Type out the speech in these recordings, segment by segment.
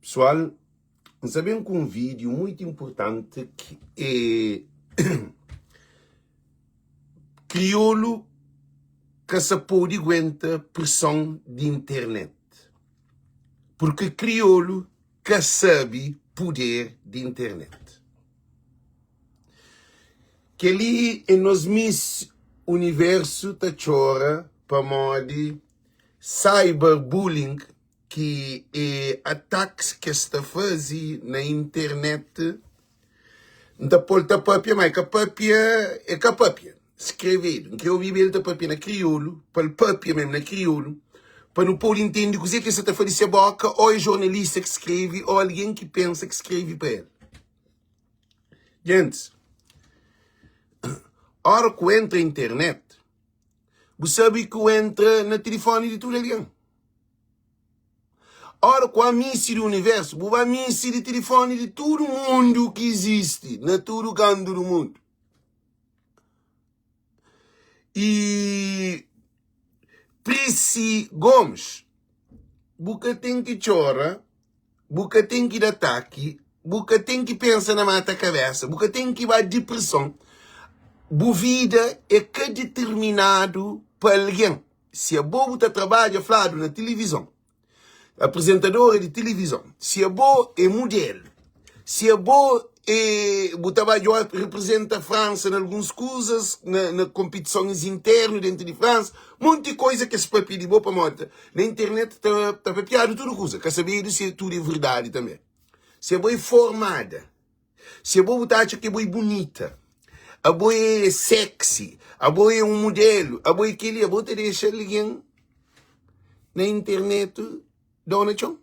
Pessoal, sabem que um vídeo muito importante que é crioulo que se pode aguentar pressão de internet. Porque crioulo que sabe poder de internet. Que ali é nos Miss Universo da chora para modo cyberbullying, que é ataques que está fazendo na internet. Da polta papia, mas a papia é a papia. Escrever, que eu vivi da papia na crioulo, para o papia mesmo na crioulo, para não pôr entender o que você está fazendo a boca, ou é jornalista que escreve, ou alguém que pensa que escreve para ele. Gente, a hora que entra a internet, você sabe que entra no telefone de todo alguém. A hora que a missa do universo, você vai missa de telefone de todo mundo que existe, na todo canto do mundo. E Prisci Gomes, você tem que chorar, você tem que ir ataque, você tem que pensar na mata cabeça, você tem que ir à depressão. Boa vida é que determinado para alguém. Se a boa trabalha falado na televisão, apresentadora de televisão, se a boa é modelo, se a boa é o trabalho representa a França em algumas coisas, na competições internas dentro de França, monte de coisa que se papia de boa para morta. Na internet está papiado tudo coisa, quer saber se tudo é verdade também. Se a boa é formada, se a boa acha que é boa bonita, a boa é sexy, a boa é um modelo, a boa é aquele, a boa te deixa alguém na internet, dona Chão.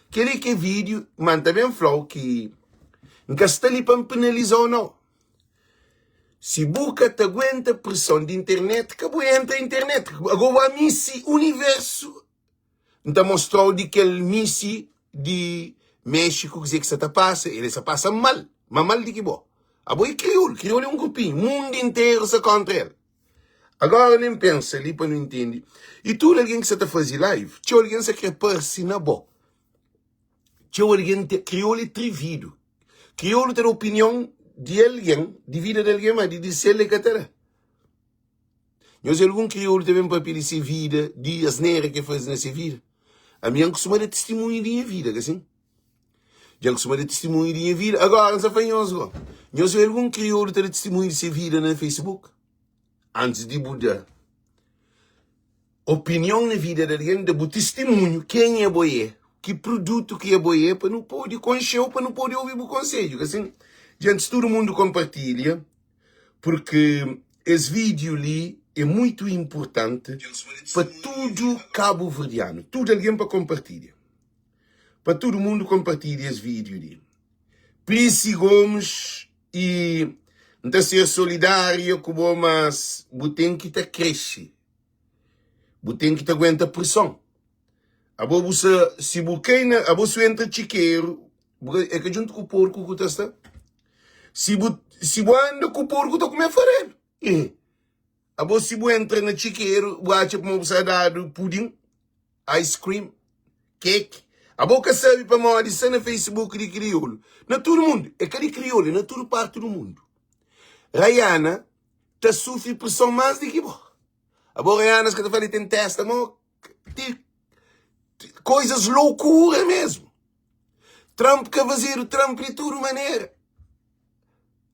Aquele que é vídeo, mas também falou que não está ali para penalizar ou não. Se busca te aguenta pressão de internet, que boa entra a internet. Agora a Missi Universo então mostrou de que ele Missi de México, que se passa, ele se passa mal. Mas mal de que bom. A boa é crioulo é um grupinho, o mundo inteiro se contra ele. Agora nem pensa ali para não entender. E tu alguém que se está fazendo live, tinha alguém que se quer parecer na boa. Tinha alguém que crioulo é atrevido. Crioulo tem a opinião de alguém, de vida de alguém, mas de ser ele que terá. Eu sei algum crioulo também para pedir essa vida, de asneira que faz nessa vida. A minha costuma de testemunho de minha vida, que assim. Já costuma de testemunho de minha vida. Agora, não se faz nós. Eu sei algum crioulo ter testemunho de sua vida no Facebook. Antes de mudar. Opinião na vida de alguém, de testemunho, quem é boiê. Que produto que é boiê, para não poder conhecer, para não poder ouvir o conselho. Assim, gente, todo mundo compartilha, porque esse vídeo ali é muito importante para todo cabo-verdiano. Tudo alguém para compartilhar. Para todo mundo compartilhar esse vídeo ali. Prisci Gomes e não ser solidário com o mas tem que te crescer. Tem que te aguentar pressão. A bolsa, se buqueina, a bolsa entra chiqueiro, é que junto com o porco que está. Se anda com o porco, está comendo farelo. A bolsa, se entra na chiqueiro, bate para uma bolsa dado pudim, ice cream, cake. A boca sabe para uma adição no Facebook de crioulo. Não todo mundo, é que de crioulo, não toda parte do mundo. Rayana, está sofrendo pressão mais do que bom. A boa Rayana, que está falando, tem testa, mas coisas loucura mesmo. Trump quer fazer o Trump de toda maneira.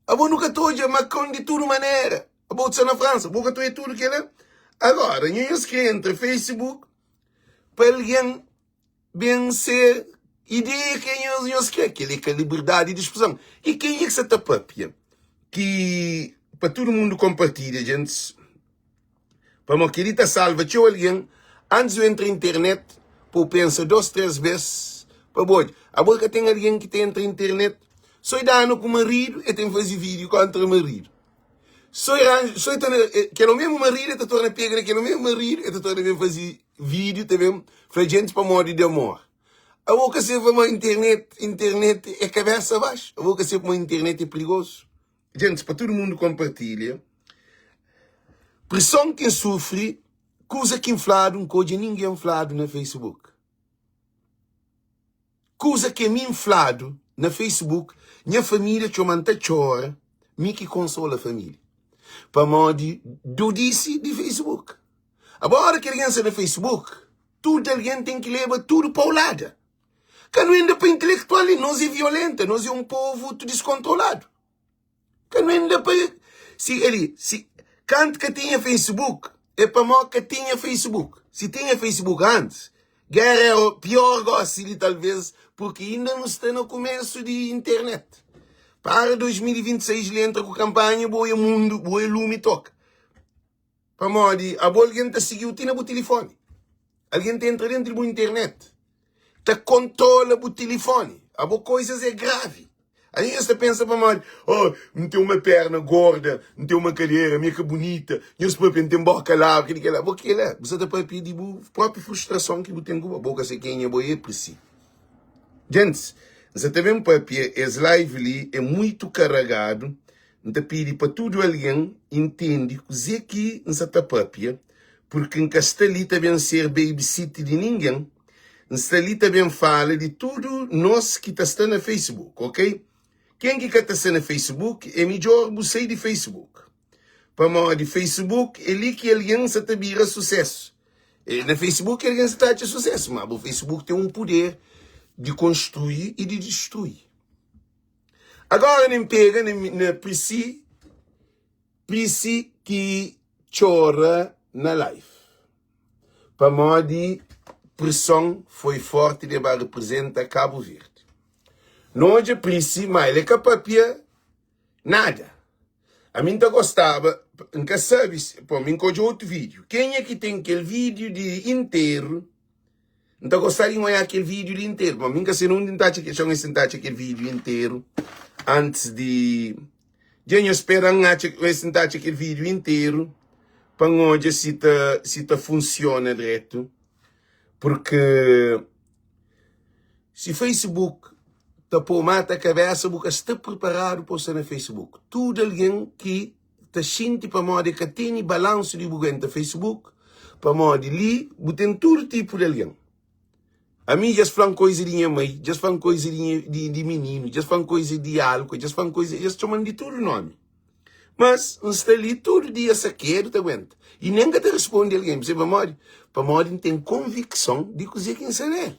A boa nunca toja Macron de toda maneira. A boa está na França, a boa toja tudo que ele. Agora, nós que entra Facebook para alguém vencer ideia que nós quer, que ele quer liberdade de expressão. E quem é que se tapapia? Que para todo mundo compartilha, gente. Para uma querida salva, tinha alguém, antes de entrar na internet, para pensar 2, 3 vezes, para boa. A boca tem alguém que entra na internet, só dá com o marido e tem que fazer vídeo contra o marido. Só que é o mesmo marido, está tornando pegar que é o mesmo marido, está tornando fazer vídeo também, para gente para morrer de amor. A boca sempre uma internet é cabeça abaixo. A boca sempre uma internet é perigoso. Gente, para todo mundo compartilha. Pressão quem sofre, coisa que inflado, coisa ninguém inflado no Facebook. coisa que é me inflado na Facebook, minha família que eu manta chora, me que consola a família. Para modo do disse de Facebook. Agora que alguém está no Facebook, tudo alguém tem que levar tudo para o lado. Que não ainda para intelectual, nós é violenta, nós é um povo descontrolado. Que não ainda para... Se canto que tinha Facebook, é para mim que tinha Facebook. Se tinha Facebook antes, guerra é o pior gosto, talvez, porque ainda não está no começo de internet. Para 2026, ele entra com a campanha, boa mundo, boa lume toca. Para mim, alguém está seguindo, tem o telefone. Alguém está entra dentro da internet. Está controla o telefone. A boa coisas é grave. Aí você pensa para mim, oh, não tem uma perna gorda, não tem uma cadeira, minha que bonita, e os próprios não tem boca lá, aquele lá. Porque lá, você está para pedir a própria frustração que você tem com a boca, se quem é boa é preciso. Gente, você está vendo, papi, esse live ali é muito carregado. Então, pedi para todo alguém entende que você está papi, porque em Casteli também ser babysitter de ninguém. Em Casteli também fala de tudo nós que está no Facebook, ok? Quem que está no Facebook é melhor você de Facebook. Para mim, de Facebook, é ali que alguém se vira sucesso. E no Facebook, alguém se está de sucesso, mas o Facebook tem um poder de construir e de destruir. Agora, nem pega, nem Prissi que chora na live. Para mim, de pressão foi forte de representar Cabo Verde. Não é Prissi, mas ele é capaz de nada. A mim gostava, nunca sabe, para mim com outro vídeo. Quem é que tem aquele vídeo de inteiro? Não gostaria de olhar aquele vídeo de inteiro. Para mim, se não tentar aquele vídeo inteiro, antes de... Eu espero sentar aquele vídeo inteiro, para onde se funciona direito. Porque se Facebook tapou mata a cabeça, porque está preparado para estar no Facebook. Tudo alguém que está sente para modo que tem balanço de buguém no Facebook, para modo ali, tem todo tipo de alguém. A mim já falam coisa de minha mãe, já falam coisa de menino, já falam coisa de álcool, já falam coisa, já chamam de todo nome. Mas não está ali todo dia saqueiro, tá aguenta. E nem que te responde alguém, você para modo tem convicção de cozer quem se é.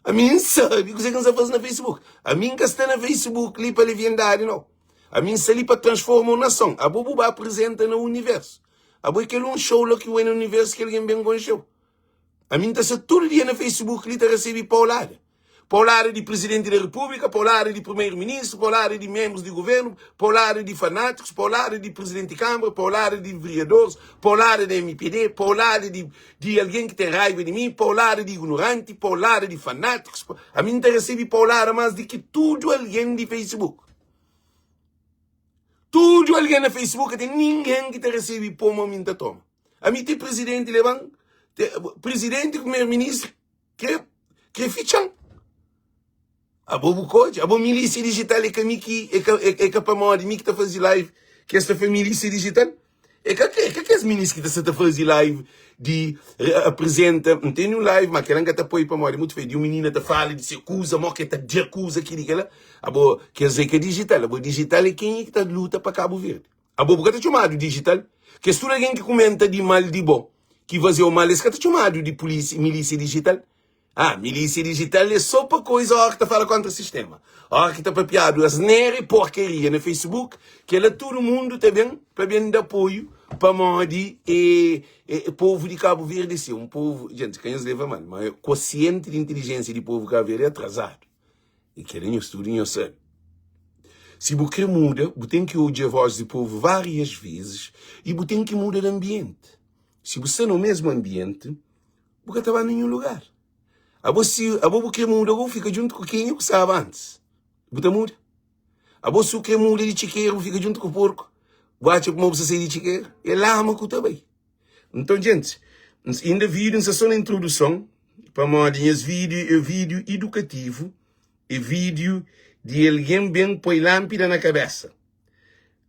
A mim sabe cozer quem se faz no Facebook. A mim que está no Facebook ali para leviandar, não. A mim está ali para transformar uma nação. A bobo apresenta no universo. A bobo é um show lá que vai no universo que alguém bem com show. A mim está todo dia no Facebook ali para receber paulada. Paulada de presidente da república, paulada de primeiro-ministro, paulada de membros do governo, paulada de fanáticos, paulada de presidente de câmara, paulada de vereadores, paulada de MPD, paulada de alguém que tem raiva de mim, paulada de ignorante, paulada de fanáticos. A mim está recebe paulada mais do que tudo alguém de Facebook. Tudo alguém no Facebook, tem ninguém que te recebe por uma minha toma. A mim tem presidente levando, presidente e primeiro-ministro que ficam. A bobo coach, a bobo milícia digital é que para mim, que está fazendo live, que esta foi milícia digital. É que as milícias que está fazendo live de apresenta, não tem um live, mas aquela que está apoio para mim, muito feio, de um menino que fala, de se acusa, mas que está de acusa, aquela. A bobo, quer dizer que é digital, a bobo digital é quem está de luta para Cabo Verde. A bobo que está chamado digital, que se alguém que comenta de mal de bom, que fazia o mal, esse que está chamado de polícia, milícia digital. Ah, milícia digital é só para coisa a hora que está fala contra o sistema. A hora que está papiado as nere porcaria no Facebook, que ela todo mundo está bem, para bem de apoio, para modi e povo de Cabo Verde, sim, um povo, gente, quem os leva mal, mas o quociente de inteligência de povo de Cabo Verde é atrasado. E querem estudar, sabe? Se você muda, você tem que ouvir a voz do povo várias vezes e você tem que mudar de ambiente. Se você no mesmo ambiente, você está em nenhum lugar. A você que muda, fica junto com quem eu sabe antes. Você muda. A você que muda de chiqueiro, fica junto com o porco. Bate como você sai de chiqueiro. É lama que também. Então, gente, ainda vídeo, só na introdução, para mandar esse vídeo, é vídeo educativo, é vídeo de alguém bem põe lâmpada na cabeça.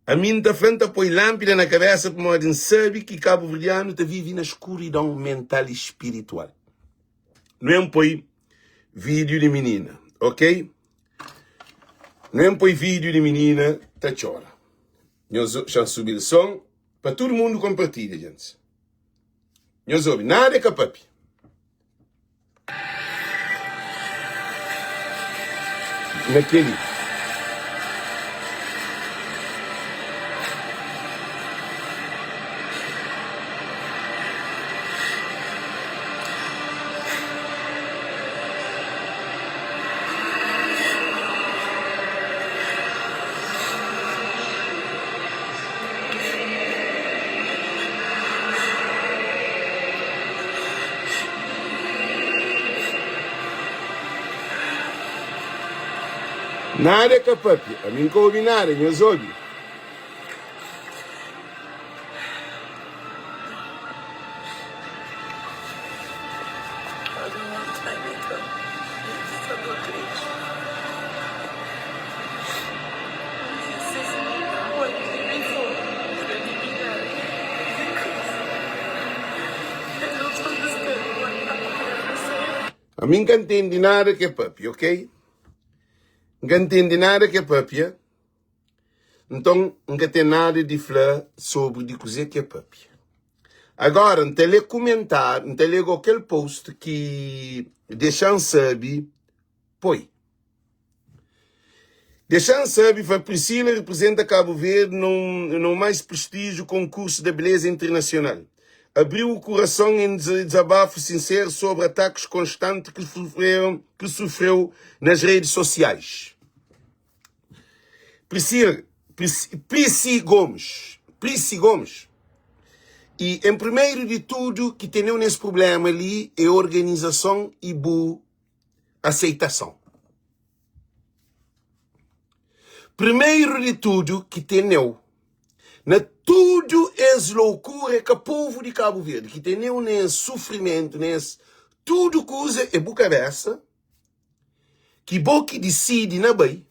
A mim está frente a põe lâmpada na cabeça, para mandar sabe que Cabo Verdeano está vive na escuridão mental e espiritual. Não é um põe vídeo de menina, ok? Não põe vídeo de menina, tá chora. Nós já subir o som para todo mundo compartilhar, gente. Nós ouvimos nada é capapi. Naquele. Nada é capapi. A mim não ouve nada, nós ouvimos. A mim não entende nada que é papi, ok? Não entende nada que é papi. Então, não tem nada de falar sobre de coisa que é papi. Agora, não tem comentar, não tem aquele post que deixam saber, põe. Deixam saber que a Priscila representa Cabo Verde no mais prestígio concurso de beleza internacional. Abriu o coração em desabafo sincero sobre ataques constantes que sofreu nas redes sociais. Prisci Gomes. E, em primeiro de tudo, que tem nesse problema ali é organização e boa aceitação. Primeiro de tudo, que tem na tudo é loucura que o povo de Cabo Verde, que tem nesse sofrimento, nesse tudo coisa é boa cabeça, que boa decide na bem,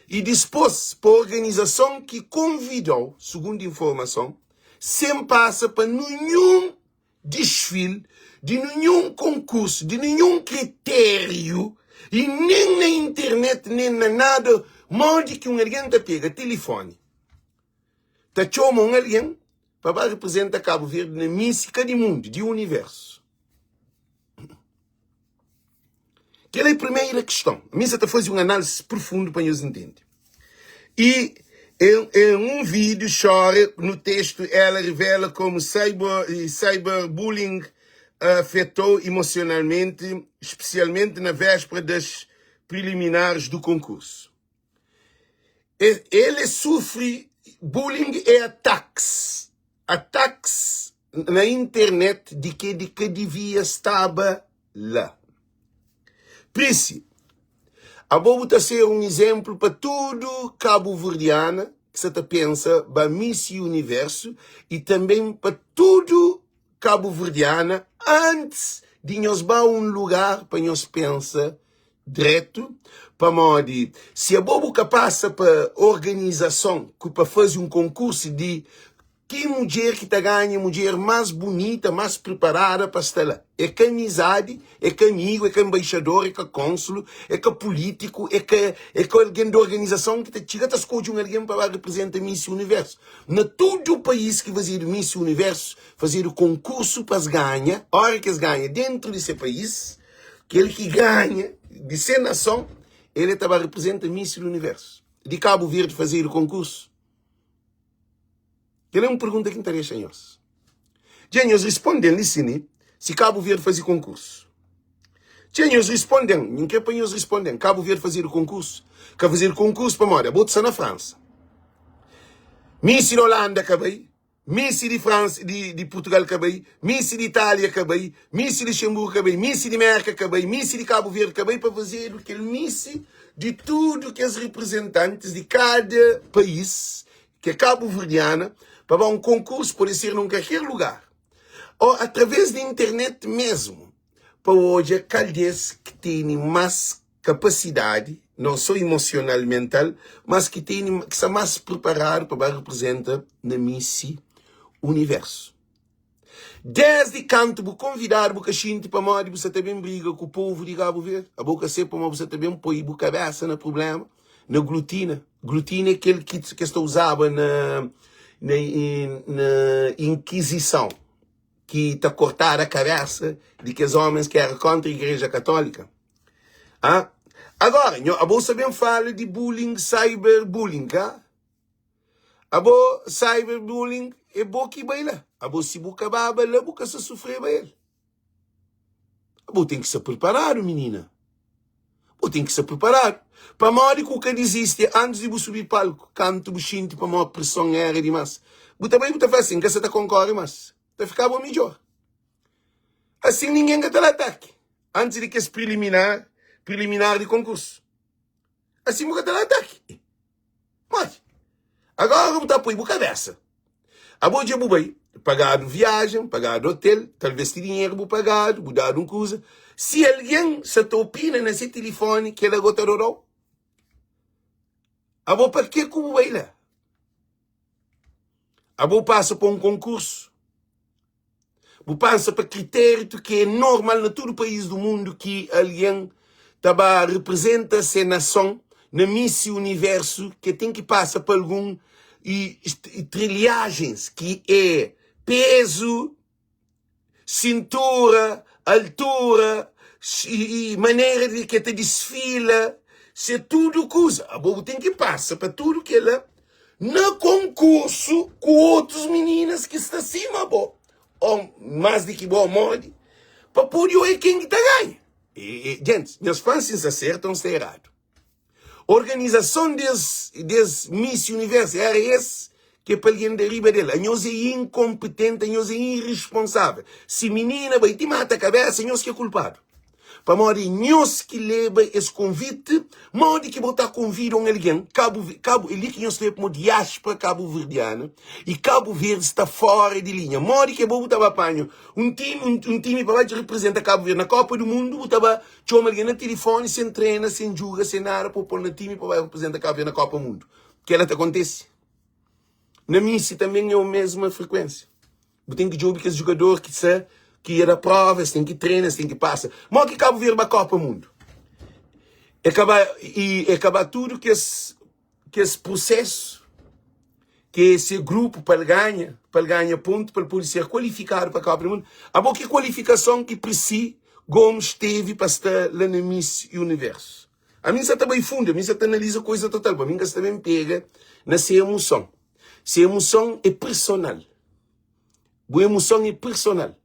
e dispôs para a organização que convidou, segundo informação, sem passa para nenhum desfile, de nenhum concurso, de nenhum critério, e nem na internet, nem na nada, modo que alguém te pega telefone. Te chama alguém para representar Cabo Verde na mística do mundo, do universo. Aquela é a primeira questão. A missa está fazendo uma análise profunda para nos entender. E em um vídeo, chora, no texto, ela revela como cyberbullying afetou emocionalmente, especialmente na véspera das preliminares do concurso. Ele sofre bullying e ataques. Ataques na internet de que devia estar lá. Prisci, a boa está ser um exemplo para todo cabo-verdiana que se pensa para Miss Universo e também para todo cabo-verdiana antes de nós ir a um lugar para nós pensar direto, para modo se a boa que passa para organização que para fazer um concurso de que mulher que ganha, mulher mais bonita, mais preparada para estar lá. É que amizade, é que amigo, é que embaixador, é que cônsul, é que político, é que alguém da organização que te chega a escolher alguém para representar Miss Universo. Na todo o país que fazer Miss Universo, fazer o concurso para as ganha, a hora que as ganha dentro desse país, aquele que ganha, de ser nação, ele estava representando Miss Universo. De Cabo Verde fazer o concurso. Ele é uma pergunta que interessa a nós. Nós respondem, listen, se Cabo Verde fazer concurso. Nós respondem, em que país respondem? Cabo Verde fazer o concurso. Que fazer o concurso para morar, botar na França. Miss de Holanda acabei, Miss de França, de Portugal acabei, Miss de Itália acabei, Miss de Luxemburgo acabei, Miss de América acabei, Miss de Cabo Verde acabei para fazer aquele Miss de tudo que os representantes de cada país, que é cabo-verdiana, para um concurso pode ser num qualquer lugar. Ou através da internet mesmo. Para hoje, caldes que tem mais capacidade, não só emocional, mental, mas que está mais preparado para representar na Miss Universo. Desde canto, vou convidar o cachinho para morrer, você também briga com o povo de Cabo Verde. A boca sempre, mas você também põe a cabeça no problema, na glutina. Glutina é aquele que está usado na Inquisição, que está cortar a cabeça de que os homens que eram contra a Igreja Católica. Ah? Agora, a bolsa bem fala de bullying, cyberbullying, ah? A boa cyberbullying é boa que baila. A boa se boca baba, a boca se sofrer baila. A boa tem que se preparar, menina. A boa tem que se preparar. Para morrer com o que existe, antes de você subir palco, canto, buchinto, para uma pressão era demais. Você também faz assim, que você está concorre, mas vai ficar bom melhor. Assim ninguém que te ataque. Antes de que esse preliminar de concurso. Assim você te ataque. Mas agora você está põe a cabeça. A boa dia bem, pagado viagem, pagado hotel, talvez tem dinheiro vou pagado, vou dar uma coisa. Se alguém se te opina nesse telefone que ele gota do a boa para que como vai lá? A boa passa para um concurso. Vou passa para critério que é normal em todo o país do mundo que alguém representa essa nação na Miss Universo que tem que passar por algum e trilhagens que é peso, cintura, altura e maneira de que te desfila, se tudo coisa. A boa tem que passar para tudo que ela no concurso com outros meninas que está acima, boa. Ou mais de que boa morte, para poder quem que tá ganha. Gente, meus fãs se acertam, está errado. Organização des Miss Universo era esse que para alguém deriva dela. Nós é incompetente, nós é irresponsável. Se menina vai te matar a cabeça, nós que é culpado. Para morrer, nós que leva esse convite, morrer que botar convite a alguém, ele que nós leva como diáspora cabo-verdiana, e Cabo Verde está fora de linha. Morrer que vou botar apanho. Um time para representar Cabo Verde na Copa do Mundo, botava chama alguém no telefone, sem treina, sem julga, sem nada, para pôr no time para representar Cabo Verde na Copa do Mundo. O que ela te acontece? Na Missi também é a mesma frequência. Você tem que jogar com esse jogador que era prova, você tem que treinar, você tem que passar. Mas que Cabo Verde para a Copa do Mundo. Acabar tudo que esse processo, que esse grupo para ganhar ponto, para poder ser qualificado para a Copa do Mundo. A boa que qualificação que Prisci Gomes teve para estar lá na Miss Universo. A mim está bem fundo, a mim está analisa coisa total, para mim está também pega nessa emoção. Se emoção é personal. Boa emoção é personal.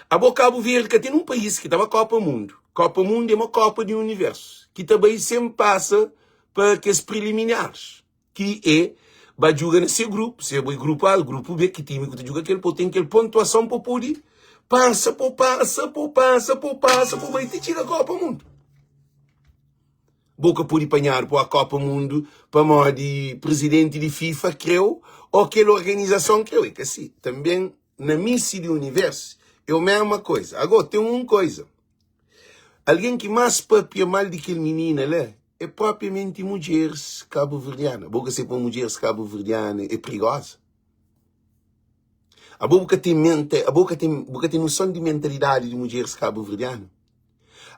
A boa Cabo Verde que tem um país que estava Copa do Mundo. Copa do Mundo é uma Copa do Universo. Que também sempre passa para aqueles preliminares. Que é, vai jogar nesse grupo. Se é o grupo A, o grupo B, que time que joga aquele, tem aquele pontuação para poder. Passa, vai te tirar a Copa do Mundo. Boca pode apanhar para a Copa do Mundo, para morrer de presidente de FIFA, creu, ou aquela organização creu. E que assim, também na Miss Universo, é a mesma coisa. Agora, tem uma coisa. Alguém que mais papia mal de aquele menino lá é propriamente mulheres cabo-verdianas. A boca sempre mulheres cabo-verdianas é perigosa. A boca tem noção de mentalidade de mulheres cabo-verdianas.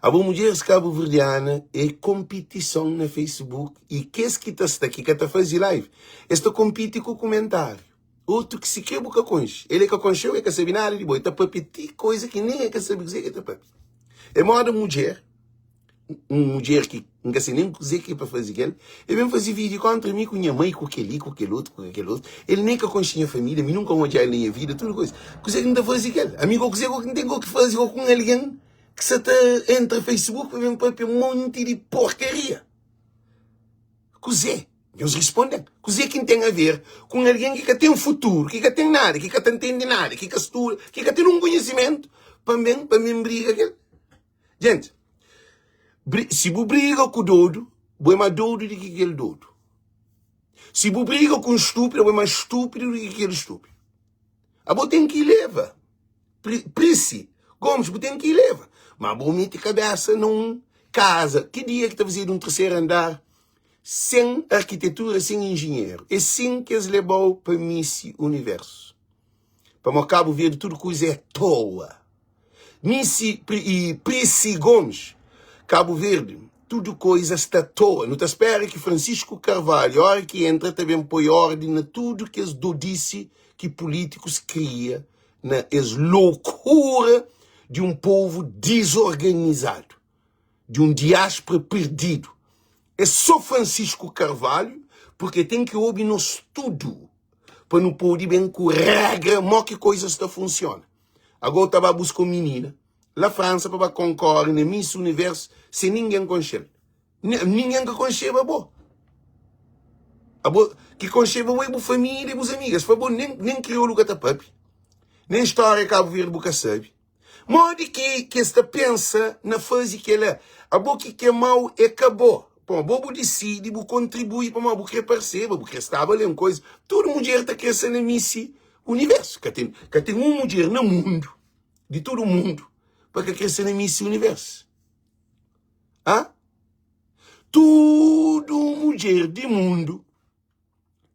A boa mulheres cabo-verdianas é competição na Facebook. E que que está aqui, que está fazendo live? Esta compete com o comentário. Outro que se quer boca conche. Ele é que concheu, é que sabe nada de boi. Está para pedir coisa que nem é que sabe dizer que está para. É moda mulher. Uma mulher que não sei nem dizer que é para fazer aquele. Ele vem fazer vídeo contra mim, com minha mãe, com aquele outro. Ele nem que conche a família, me nunca odiar ele na vida, tudo coisa. Coisa que não está fazer aquele. Amigo, coisa que não tem o que fazer com alguém que se entra no Facebook e vem para um monte de porcaria. Coisa. Eles respondem. Coisa que tem a ver com alguém que tem um futuro, que tem nada, que não entende nada, que estuda, que tem um conhecimento, para mim briga. Gente, se você briga com o dodo, você é mais dodo do que aquele dodo. Se você briga com o estúpido, você é mais estúpido do que aquele estúpido. A você tem que levar. Prisci Gomes, você tem que levar. Mas você mete a cabeça num casa. Que dia que está fazendo um terceiro andar? Sem arquitetura, sem engenheiro. É assim que eles levou para Miss Universo. Para Cabo Verde tudo coisa é toa. Nissi e Prissi Gomes, Cabo Verde, tudo coisa está à toa. Não te espera que Francisco Carvalho, a hora que entra, também põe ordem na tudo que as dodice que políticos cria, na loucura de um povo desorganizado, de um diáspora perdido. É só Francisco Carvalho, porque tem que ouvir-nos tudo, para não poder bem com regra, mó que coisa está funciona. Agora estava a buscar menina, lá França, para concorrer na Miss Universo, sem ninguém conhecer. Ninguém que conheceva, bom. Que conheceva a família e as amigas. Foi bom, nem criou lugar da papi. Nem história Cabo Verde boca sabe. Modo que esta pensa na fase que ela, a boca que é mau é acabou. Bom, bobo decide, bo contribui para uma boca perceba, porque estava ali uma coisa. Toda mulher está crescendo na Miss Universo. Que tem uma mulher no mundo, de todo o mundo, para crescer na Miss Universo. Ah? Tudo mulher do mundo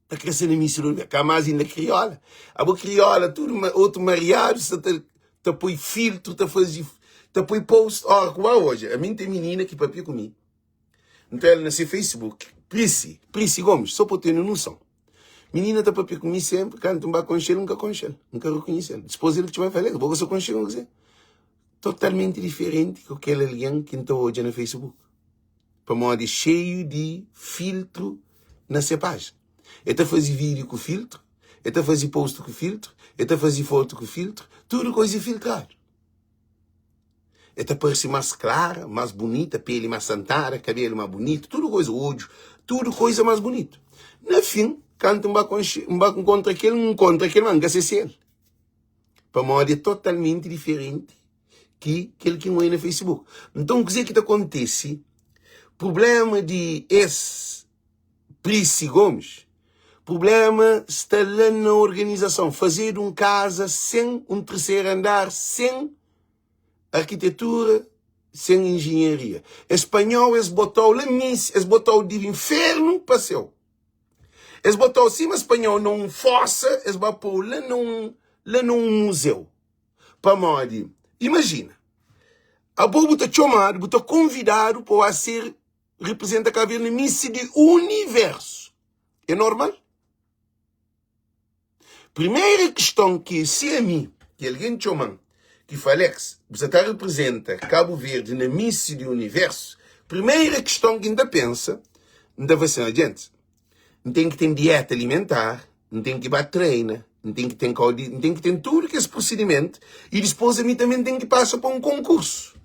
está crescendo na Miss Universo. Que mais ainda crioula. A boa crioula, tudo outro mariado, está põe filtro, está põe post. Ó, como hoje, a minha tem menina que papia comigo. Então ela nasceu no Facebook, Prissi Gomes, só para ter noção. Menina está papia comigo sempre, quando tu vai conhecer, nunca reconhece ela. Depois ele te vai falar, vou só conhecer, não dizer. Totalmente diferente com aquele alguém que está hoje no Facebook. Para modo cheio de filtro na sua página. Ele está fazendo vídeo com filtro, ele está fazendo post com filtro, ele está fazendo foto com filtro, tudo coisa filtrada. Ela parece mais clara, mais bonita, pele mais santada, cabelo mais bonito, tudo coisa, olho, tudo coisa mais bonito. No fim, quando um encontra aquele, mas não se ele. Para modo é totalmente diferente que aquele que não é no Facebook. Então, o que acontece? Problema de Prissi Gomes, problema está lá na organização, fazer casa sem um terceiro andar, sem arquitetura, sem engenharia. Espanhol, eles botou lá nisso, eles botou de inferno para céu. Eles botou acima espanhol num fossa, eles botou lá num museu. Para modo, imagina, a boa está chamado, está convidado para ser representa Cabo Verde na Miss do Universo. É normal? Primeira questão que se a mim, que alguém chama, que Falex, você está representa Cabo Verde na Miss do Universo, primeira questão que ainda pensa, ainda vai ser a gente, não tem que ter dieta alimentar, não tem que ir para treina, não tem que ter tudo que esse procedimento, e depois a mim também tem que passar para um concurso.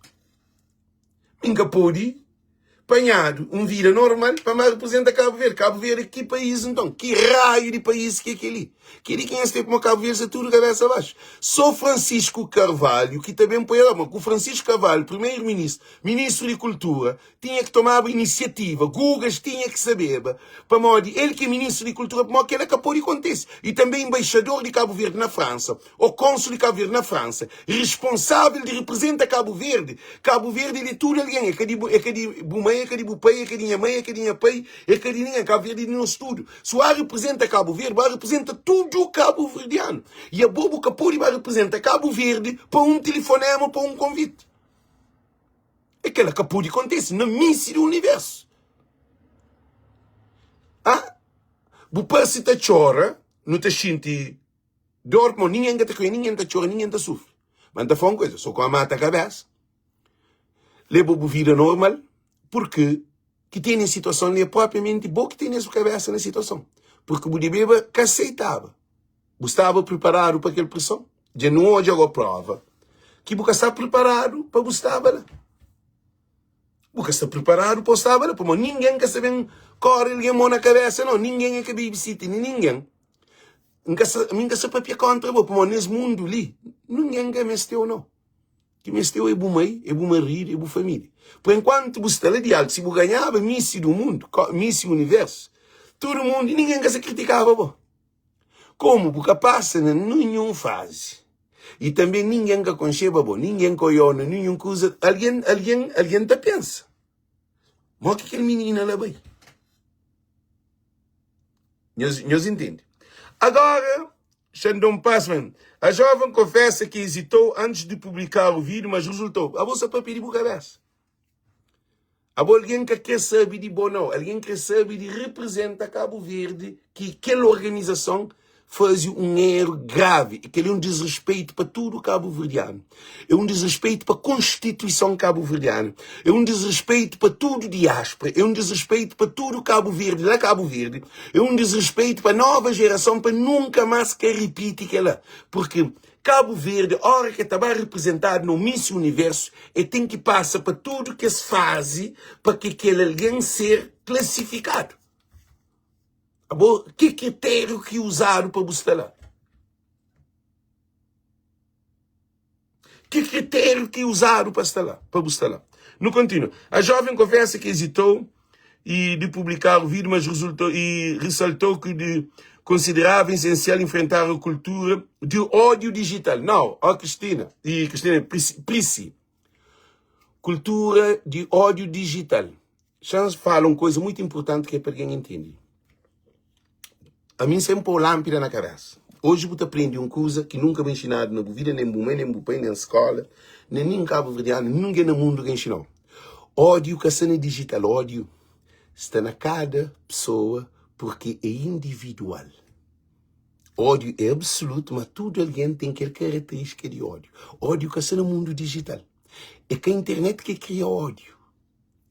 Nunca pode apanhado vida normal para me representar Cabo Verde. Cabo Verde, que país então? Que raio de país que é aquele? Quem é esse como Cabo Verde, tudo cabeça abaixo. Só Francisco Carvalho, que também põe a mão, que o Francisco Carvalho, primeiro-ministro, ministro de Cultura, tinha que tomar a iniciativa, Gugas tinha que saber, para modo, ele que é ministro de Cultura, para modo que ele acabou de acontecer. E também embaixador de Cabo Verde na França, ou cônsul de Cabo Verde na França, responsável de representar Cabo Verde de tudo alguém, é que de Bumei, é que de Bupei, é que de Inhamei, é que de Inhapei, é que de ninguém, Cabo Verde não estudo. Se a representa Cabo Verde, vai representa tudo o Cabo Verdeano. E a bobo Capuri vai representa Cabo Verde para um telefonema, para um convite. Aquela Capuri acontece na Miss do Universo. Ah? Bupa se te chora, não te sente dorme, ninguém te conhece, ninguém te chora, ninguém te sofre. Mas te fala uma coisa, só com a mata a cabeça. Leva a vida normal, porque que tem situação é propriamente boa que tem a sua cabeça na situação. Porque o bebê que aceitava. Estava preparado para aquela pressão. Já não hoje a prova. Que você está preparado para estar lá. Você está preparado para estar lá. Porque ninguém que sabe correr ninguém na cabeça, não. Ninguém é que babysitter, ninguém. Ninguém se papia contra, porque nesse mundo ali, ninguém que me esteu, não. Que me esteu é bom mãe, é bom marido, é boa família. Por enquanto você está lá de algo, se você ganhava Miss do mundo, Miss Universo, todo mundo, ninguém que se criticava, bom. Como porque passa em nenhuma fase. E também ninguém que concheba, bom, ninguém que olha, nenhum coisa, alguém te pensa. Mas que aquele menino lá bem. Nós entendemos. Agora, Xandão Passman. A jovem confessa que hesitou antes de publicar o vídeo, mas resultou. A bolsa para pedir por cabeça. Alguém que quer saber de bom não. Alguém que quer saber de representa Cabo Verde, que aquela organização faz um erro grave, e que ele é um desrespeito para tudo cabo-verdiano. É um desrespeito para a Constituição cabo-verdiana. É um desrespeito para tudo diáspora. É um desrespeito para tudo Cabo Verde, lá Cabo Verde. É um desrespeito para a nova geração, para nunca mais que repita aquela. Porque Cabo Verde, a hora que estava representado no Miss Universo, e tem que passar para tudo que se faz para que aquele alguém ser classificado. Que critério que usaram para buscar lá? Que critério que usaram para estar lá? Para buscar lá? No contínuo. A jovem confessa que hesitou de publicar o vídeo, mas ressaltou que considerava essencial enfrentar a cultura de ódio digital. Não, Cristina Prissi. Cultura de ódio digital. Já fala uma coisa muito importante que é para quem entende. A mim sempre põe lâmpada na cabeça. Hoje você aprende uma coisa que nunca me ensinado na vida, nem mãe, nem pai, nem na escola, nem em Cabo Verdeano, ninguém no mundo que ensinou. Ódio que é digital, ódio está na cada pessoa porque é individual. Ódio é absoluto, mas todo alguém tem aquela característica de ódio. Ódio que é no mundo digital. É que a internet que cria ódio.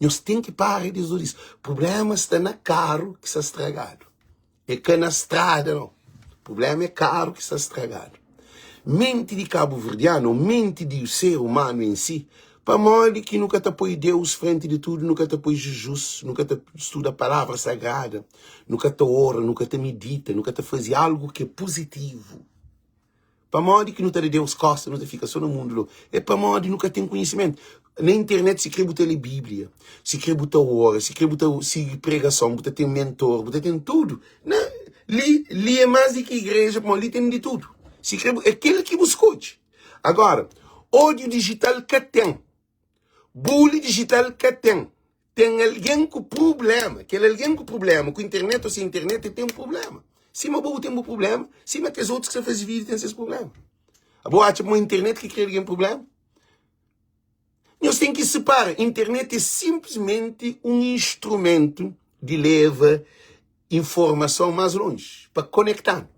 Nós temos que parar de dizer isso. O problema está na carro que está estragado. É que na estrada, não. O problema é caro que está estragado. Mente de cabo-verdiano, mente do ser humano em si, para modo que nunca te apoia Deus frente de tudo, nunca te apoia Jesus, nunca te estuda a palavra sagrada, nunca te ora, nunca te medita, nunca te faz algo que é positivo. Para modo que não te Deus costa, não te fica só no mundo. É para modo que nunca tem conhecimento. Na internet se escreve a Bíblia, se escreve a hora, se escreve a pregação, você tem mentor, você tem tudo. Li é mais do que igreja, mas ali tem de tudo. Se escreve aquele que buscou. Agora, ódio digital que tem, bullying digital que tem alguém com problema, aquele alguém com problema, com internet ou sem internet tem um problema. Se uma boa tem um problema, se uma que os outros que fazem vídeo têm esse problema. A boa acha uma internet que cria alguém problema? Nós temos que separar. Internet é simplesmente um instrumento de levar informação mais longe, para conectar.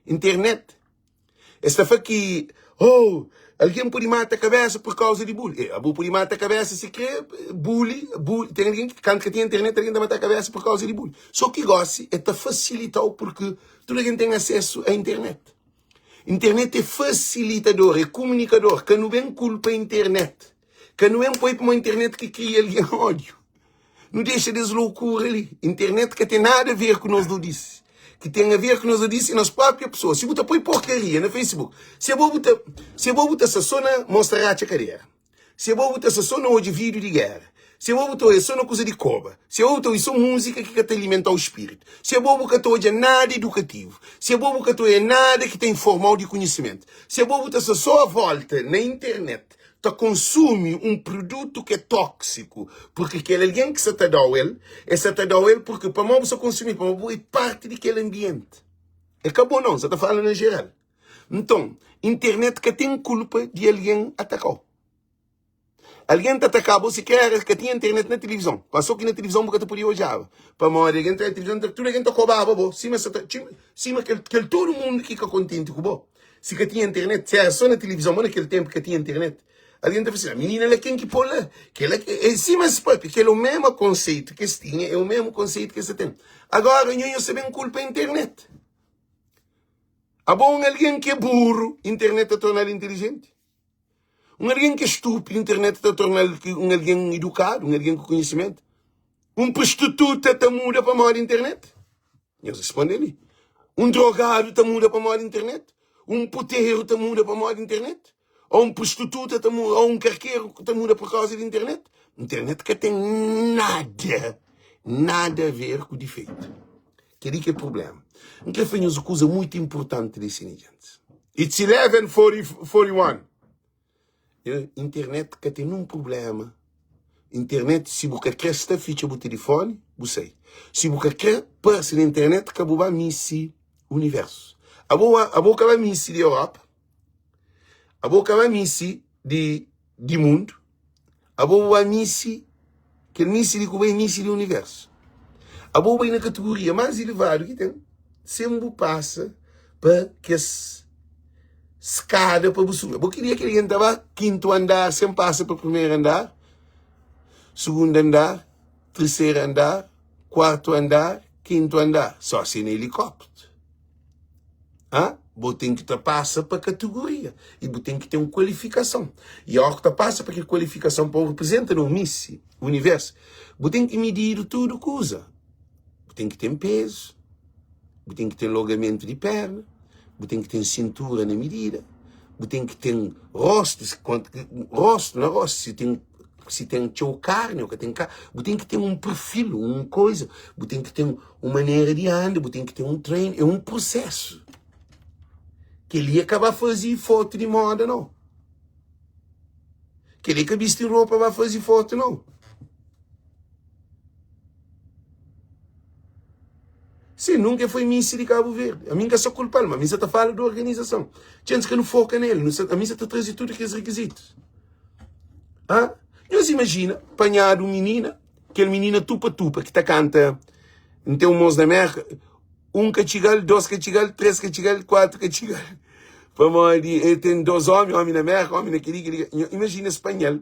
Internet. Esta foi que, alguém pode matar a cabeça por causa de bullying. Alguém pode matar a cabeça se quer bullying. Tem alguém que, quando tem internet, alguém matar a cabeça por causa de bullying. Só que gosta é de facilitar porque toda alguém tem acesso à internet. Internet é facilitador, é comunicador, que não vem culpa a internet. Que não é para uma internet que cria ali ódio. Não deixa de loucura ali. Internet que tem nada a ver com nós do disse. Que tem a ver com nós do disse nas próprias pessoas. Se você põe porcaria no Facebook, se você botar só na mostrar a carreira, se você botar só no vídeo de guerra, se você botar só na coisa de coba, se você botar só música que te alimenta o espírito, se você botar nada educativo, se você botar nada que tem formal de conhecimento, se você botar só a volta na internet, consome um produto que é tóxico, porque aquele alguém que se está dando ele, porque para mim você consumir, para mim é parte daquele ambiente. Acabou não, você está falando em geral. Então, internet que tem culpa de alguém atacar. Alguém te atacava, se quer que tinha internet na televisão, passou que na televisão porque te podia olhar. Para mim, alguém na televisão, tudo alguém te roubava, cima que todo mundo fica contente com você. Se que tinha internet, se era só na televisão, mas naquele tempo que tinha internet, alguém está pensando, a menina ela quem que pôr lá. Em cima se pode, porque é o mesmo conceito que se tinha, é o mesmo conceito que se tem. Agora, eu sabem culpa a internet. Há bom alguém que é burro, internet a tornar inteligente. Alguém que é estúpido, internet a tornar alguém educado, alguém com conhecimento. Prostituta te muda para a maior internet. Eles respondem ali. Drogado te muda para a maior internet. Puteiro te muda para a maior internet. Ou prostituta te muda, ou carqueiro te muda por causa da internet. Internet que tem nada a ver com o defeito. Que é o problema. Então, foi uma coisa muito importante desse gente. It's 11:41. Internet que tem um problema. Internet, se você quer estar ficha do telefone, você. Se você quer passar na internet, acabou a missão universo. A boca vai missi de Europa. A boca vai missi de mundo. A boca vai missi, que é missi de Cuba é missi do universo. A boca vai na categoria mais elevada que tem. Sempre passa para que essa escada para você. Eu queria que ele estava quinto andar, sempre passa para o primeiro andar, segundo andar, terceiro andar, quarto andar, quinto andar. Só assim no helicóptero. Você tem que passar para a categoria. E você tem que ter uma qualificação. E a hora que passa para a qualificação para representar no Miss Universo, você tem que medir tudo que usa. Você tem que ter peso. Você tem que ter alongamento de perna. Você tem que ter cintura na medida. Você tem que ter rosto. Se tem carne ou que tem carne. Você tem que ter um perfil, uma coisa. Você tem que ter uma maneira de andar. Você tem que ter um treino. É um processo. Que ele acaba fazer foto de moda, não. Que ele acaba vestir roupa vai fazer foto, não. Sim, nunca foi Miss de Cabo Verde. A mim que é só culpado, mas a mim só está falando da organização. Gente que não foca nele, a mim só está trazendo tudo aqueles requisitos. Nós imagina, apanhar uma menina, aquela menina tupa-tupa, que está canta, não tem um moço da merda, 1 cachigal, 2 cachigal, 3 cachigal, 4 cachigal. Ele tem 2 homens, homem na merda, homem naquele. Imagina espanhol,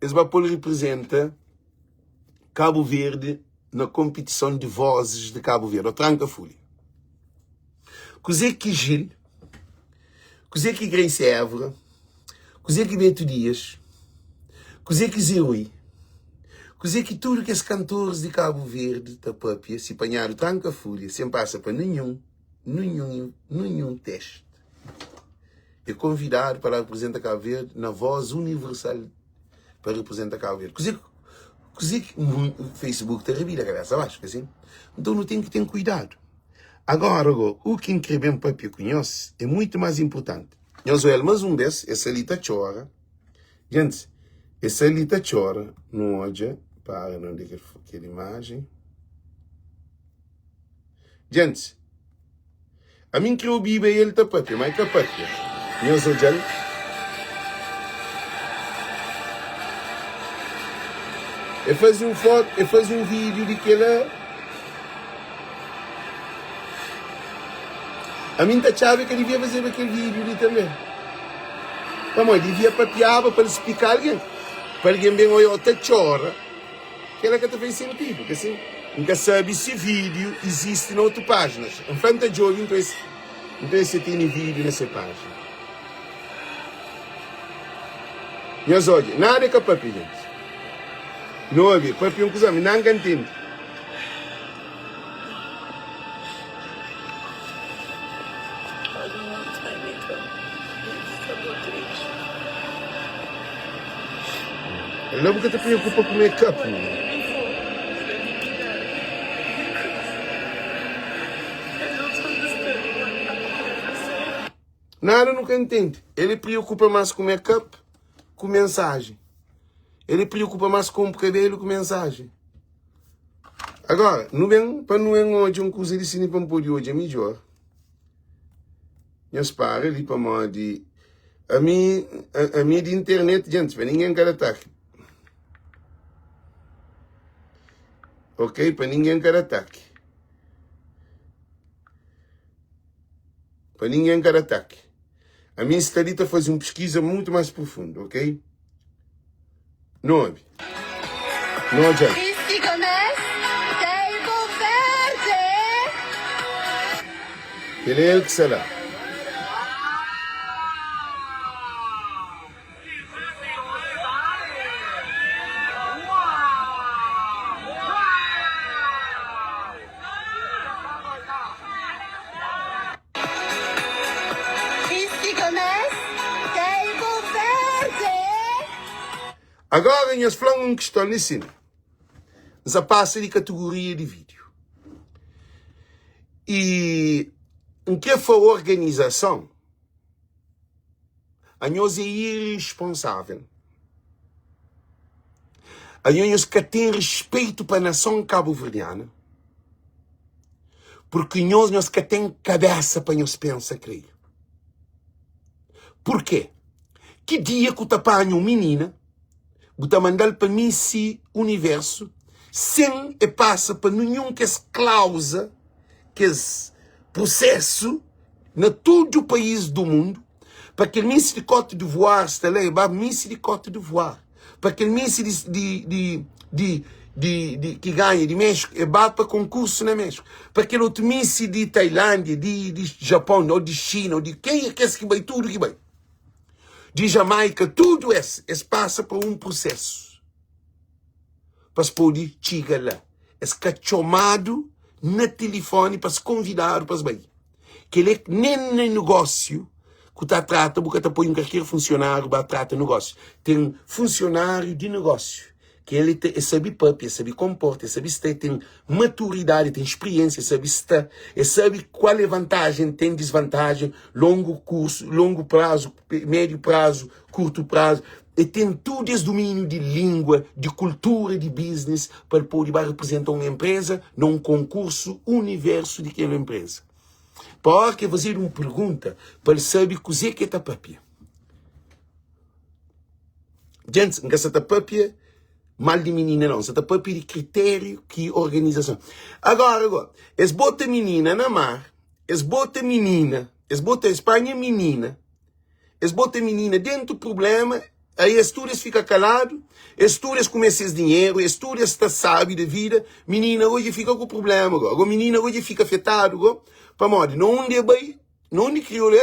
eles vão pôr representa Cabo Verde na competição de vozes de Cabo Verde, o Tranca-Folha. Cosé que Gil, cosé que Grace Évora, cosé que Beto Dias, cosé que Zéui, cosé que tudo que os cantores de Cabo Verde da própria se apanharam Tranca-Folha, sem passa para nenhum teste. É convidado para representar Cabo Verde na voz universal para representar Cabo Verde. Così que o Facebook te revira a cabeça abaixo, assim. Então não tem que ter cuidado. Agora, o que incrível para eu conheço é muito mais importante. Nós olhamos mais um desses, essa ali está chora. Gente, essa ali está chora. Não olha, para onde é aquela imagem. Gente, a mim que eu bibe ele está papel, mas que papel. Nós olhamos. Eu fazia um foto, eu fazia um vídeo de que ela. A mim achava que eu devia fazer aquele vídeo ali também. Mas devia papiar para explicar alguém. Para alguém bem olhar até chora. Que ela que te fez sentido. Porque assim, nunca sabe se vídeo existe em outras páginas. Um fanta jogo, então esse tem vídeo nessa página. Nós olha, nada que papi, gente. Não havia, papi um coisa, não entende. Logo que te preocupa com o make-up. Nada nunca entende. Ele preocupa mais com o make-up, com mensagem. Ele preocupa mais com o cabelo, com mensagem. Agora, para não é hoje um coisa de cine para poder hoje é melhor. Eu espero ali para mim de a mim de internet, gente, para ninguém quer ataque. Ok? Para ninguém quer ataque. Para ninguém quer ataque. A minha estadita faz uma pesquisa muito mais profunda, ok? Não é? Não adianta. Ele é o que será? Agora, nós falamos uma questão assim. Já passa de categoria de vídeo. E em que for a organização, a nós é irresponsável. A nós que tem respeito para a nação cabo-verdiana. Porque nós que tem cabeça para nós pensar, creio. Por quê? Que dia que tu apanha uma menina, tu mandar para Missi Universo, sem e passa para nenhum que é cláusula, que é processo, na todo o país do mundo, para que o Missi de Côte d'Ivoire está lá, e Missi de Côte d'Ivoire, para que o Missi que ganha de México e vá para concurso na México. Para aquele outro Missi de Tailândia, de Japão, ou de China, ou de quem é que vai, tudo que vai. De Jamaica, tudo isso passa por um processo. Para se poder chegar lá. É chamado no telefone para se convidar para se vai. Que ele nem no negócio que está trata, porque está põe qualquer funcionário para trata negócio. Tem funcionário de negócio. Que ele sabe papo, sabe comporta, sabe estar, tem maturidade, tem experiência, sabe estar, sabe qual é vantagem, tem desvantagem, longo prazo, médio prazo, curto prazo, e tem todo esse domínio de língua, de cultura, de business, para poder representar uma empresa num concurso universo daquela empresa. Para que fazer uma pergunta, para saber o que é tapapia. Gente, não é tapapia, mal de menina não, você está para pedir critério que organização. Agora, es bota menina na mar, es bota Espanha menina, es bota menina dentro do problema, aí estudas fica calado, estudas começa esse dinheiro, estudas está sabe da vida, menina hoje fica com problema, agora menina hoje fica afetado, para modo, não de bem, não de crioulo,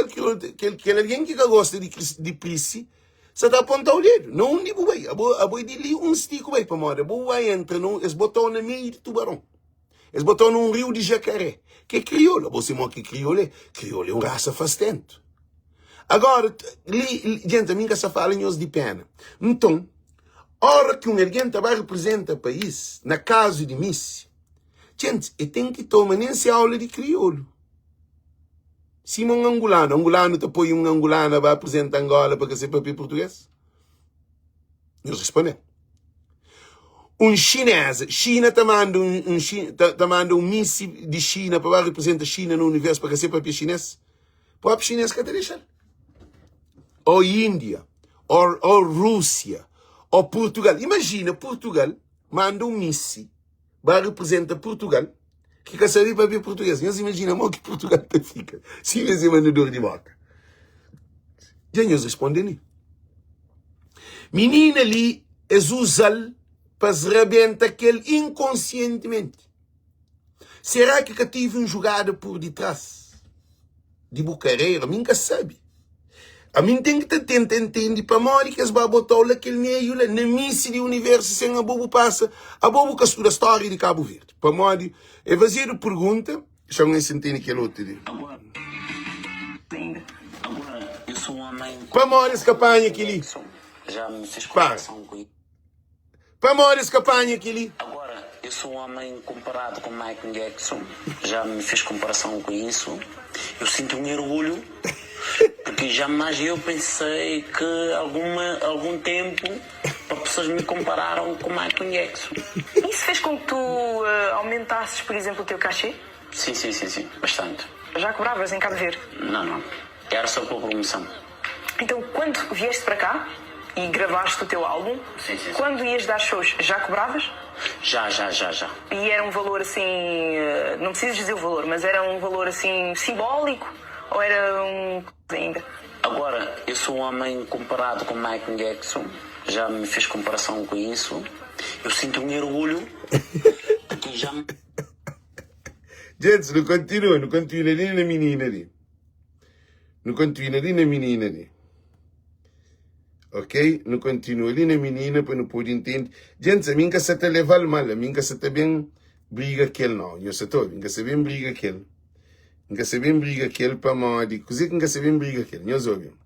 que alguém que gosta de príncipe, você está apontando o dedo. Não digo bem. A boi de ali stico bem para moda. A boi entra, eles botam no meio de tubarão. Eles botam num rio de jacaré. Que é crioulo. Você mora que crioulo. Crioulo é uma raça faz tanto. Agora, gente, a mim que essa fala em de pena. Então, hora que alguém vai representar o país, na casa de Miss, gente, tem que tomar nessa aula de crioulo. Se um angolano te põe angolano vai apresentar Angola para que seja papel português? Eu respondo. Chinesa, China está mandando Miss de China para representar a China no universo para que seja papel chinês? O próprio chinês que te deixa. Ou Índia, ou Rússia, ou Portugal. Imagina, Portugal manda Miss para representar Portugal. Que quer saber para ver português. Nós imaginamos que Portugal fica. Se você manda dor de boca. Já nós respondemos. Menina ali, usá-lo para se rebentar aquele inconscientemente. Será que tive jogada por detrás? De bucareira? A mim que sabe. A mim tem que tentar entender para morrer que as vai botar aquele meio lá, na missa de universo, sem a bobo passa, a bobo que estuda a história de Cabo Verde. Para morrer, é fazer a pergunta, já não entendo aquele outro. Agora, eu sou um homem... Para morrer, escapanha aquele. Já me fiz comparação com isso. Para morrer, escapanha aquele. Agora, eu sou um homem comparado com Michael Jackson. Já me fiz comparação com isso. Eu sinto um orgulho. Porque jamais eu pensei que algum tempo as pessoas me compararam com Michael Jackson. Isso fez com que tu aumentasses, por exemplo, o teu cachê? Sim, bastante. Já cobravas em Cabo Verde? Não. Era só por promoção. Então, quando vieste para cá e gravaste o teu álbum, sim. Quando ias dar shows, já cobravas? Já. E era um valor assim, não precisas dizer o valor, mas era um valor assim simbólico? Ou era um... ainda? Agora, eu sou um homem comparado com Michael Jackson. Já me fiz comparação com isso. Eu sinto um orgulho. Porque já... Gente, não continua ali na menina ali. Não continua ali na menina ali. Ok? Não continua ali na menina para não poder entender. Gente, a mim que se te leva mal, a mim que se te bem briga que ele não. Eu sei todo, a mim que se bem briga que ele. Nunca se bem briga aquele para morrer. Coisa que nunca se bem briga aquele. Nós ouvimos.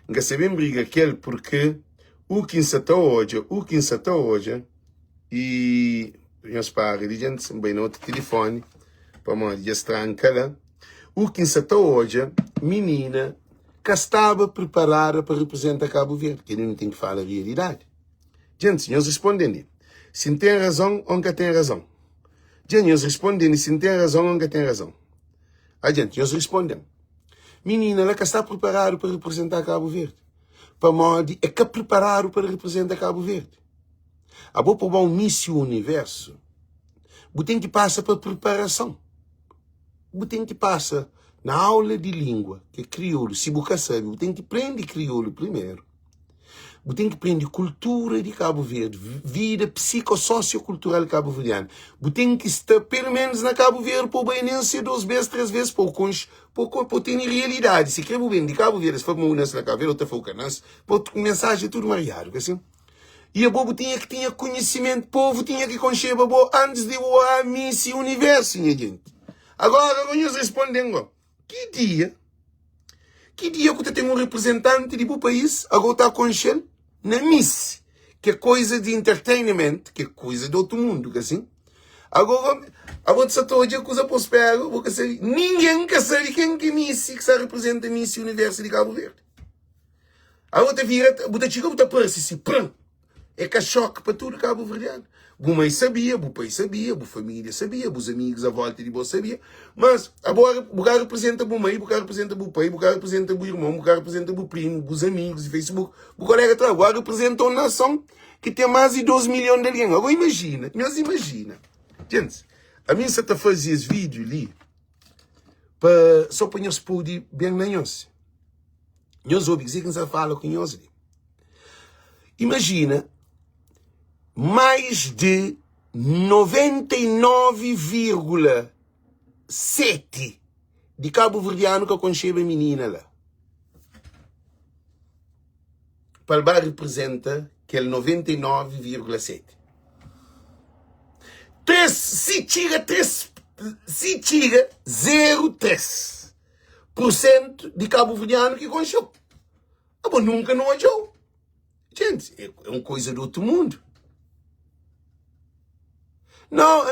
Nunca se bem briga aquele porque o que se está hoje, e nós paramos, gente, bem no outro telefone, para morrer, já tranca lá. O que se está hoje, menina, que estava preparada para representar Cabo Verde, que ele não tem que falar a realidade. Gente, nós respondemos. Se tem razão, nunca tem razão. Gente, nós respondemos, se tem razão, nunca tem razão. A gente, nós respondemos. Menina, ela que está preparado para representar Cabo Verde. Para Modi, é que preparado para representar Cabo Verde. A boa para um Miss Universo, você tem que passar para preparação. Você tem que passar na aula de língua, que é crioulo. Se você sabe, você tem que aprender crioulo primeiro. Você tem que aprender cultura de Cabo Verde, vida psicossociocultural cabo-verdiana. Você tem que estar, pelo menos, na Cabo Verde, para obediência 2 vezes, 3 vezes, para ter realidade. Se quer bem de Cabo Verde, se for uma na Cabo Verde, outra for canãs, para mensagem tudo mariado, assim. E a bobo tinha que ter conhecimento, o povo tinha que conhecer a bobo antes de voar a Miss Universo, minha gente. Agora, nós respondemos, que dia que você tem um representante do país, agora está a conhecer na Miss, que é coisa de entertainment, que é coisa de outro mundo, assim. Agora, a você está hoje a coisa prospera, ninguém quer saber quem é Miss, que se representa a Miss Universo de Cabo Verde. Agora, você chega, você parece assim, pronto. É que choque para tudo Cabo Verdeano. O mãe sabia, o pai sabia, a família sabia, os amigos à volta de você sabia. Mas agora o cara representa o mãe, o cara representa o pai, o cara representa o irmão, o cara representa o primo, os amigos, o Facebook, o colega de trabalho. Agora representa uma nação que tem mais de 12 milhões de alguém. Agora imagina. Gente, a mim só está fazendo esse vídeo ali só para nós poder bem na nós. Nós ouvimos que você fala com nós ali. Imagina mais de 99,7% de cabo-verdiano que aconchega a menina lá. Palbar representa aquele 99,7%. Se tira 0,3% de cabo-verdiano que aconchegou. Mas nunca não achou. Gente, é uma coisa do outro mundo. Não,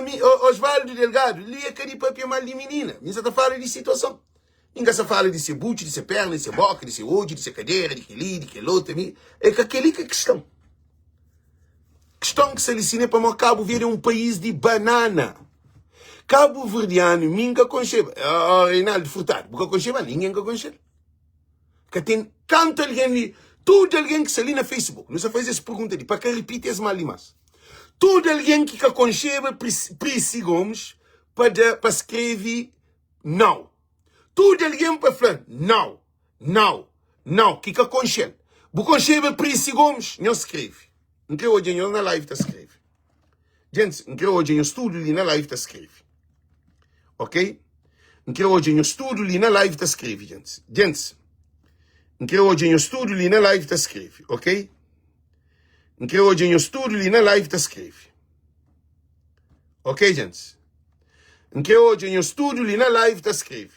Osvaldo Delgado, li a caripapia mal de menina. Ninguém está falando de situação. Ninguém está falando de ser bucho, de ser perna, de ser boca, de ser hoje, de ser cadeira, de que ali, de que outro. É que aquele que é questão. Questão que se ensina para Cabo Verde é um país de banana. Cabo Verdeano, ninguém concheba. Reinaldo Furtado, porque concheba, ninguém concheba. Que tem canto alguém ali. Tudo alguém que está ali na Facebook, não se faz essa pergunta ali, para que repita esse mal mais. Tudo alguém que aconchega Prisci Gomes para escrever não. Tudo alguém para falar não, que aconchega. O aconchega Prisci Gomes, não escreve. Não quero hoje na live está escreve. Gente, não quero hoje no estúdio ali na live está escreve. Ok? Não quero hoje no estúdio ali na live está escreve, gente. Que hoje no estúdio ali na live está escreve, ok? Que hoje no estúdio ali na live está escreve. Ok, gente? Que hoje no estúdio ali na live está escreve.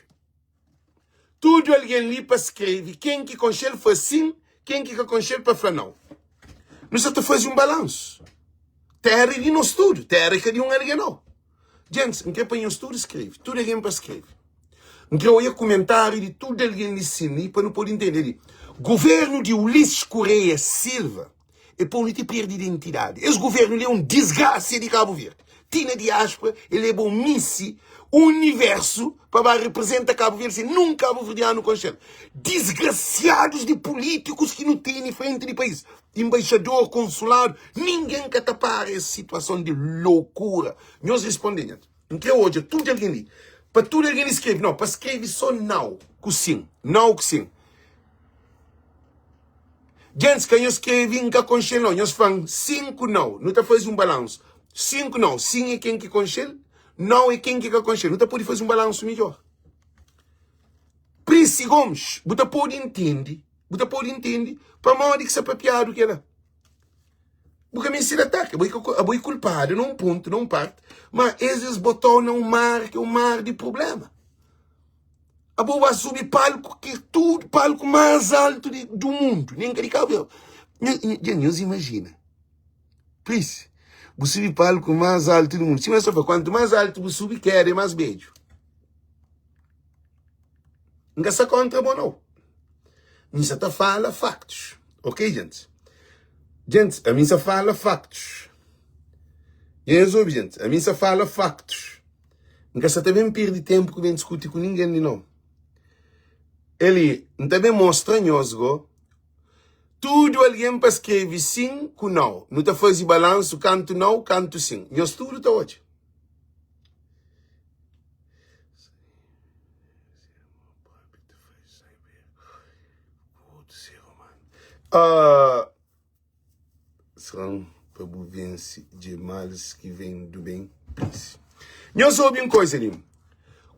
Tudo alguém ali para escrever. Quem que conchele foi sim, quem que conchele para falar não. Nós só faz um balanço. Terra de no estúdio, terra que de um alguém não. Gente, que para no estúdio escreve. Tudo alguém para escrever. Então, eu ia comentário de tudo alguém de cine para não poder entender. Governo de Ulisses Correia Silva é para não ter perda de identidade. Esse governo é um desgraça de Cabo Verde. Tina diáspora, ele é bom Miss Universo para representar Cabo Verde, num Cabo Verdeano conchelo. Desgraciados de políticos que não têm em frente do país. Embaixador, consulado, ninguém quer tapar essa situação de loucura. Nós respondemos. Então, hoje, tudo alguém ali. Para tudo alguém escreve, não, para escrever só não, com sim, não com sim. Gente, que eu escrevi em que conchel, não, nós falamos 5 não está fazendo um balanço. 5 não, sim é quem que conchel, não é quem que conchel, não está pode fazer um balanço melhor. Prisci Gomes, você pode entender, para mal de que se papiado que era. Porque me se ataque, eu vou culpado num ponto, num parte, mas esses botou num mar, que é um mar de problema. A boa vai subir palco, que é tudo palco mais alto do mundo, nem que de cabelo. Deus imagina. Please, você subir palco mais alto do mundo. Se você for, quanto mais alto você subir, quer mais beijo. Não se contra bom não. Não se fala factos. Ok, gente? Gente, a mim só fala factos. Gente, a mim só fala factos. Nunca se também perde tempo que vem discutir com ninguém de não. Ele também mostra nós, tudo alguém para escrever sim com não. Não está fazendo balanço, canto não, canto sim. Nós tudo está hoje. São para vivência de males que vêm do bem. Nós soube uma coisa ali.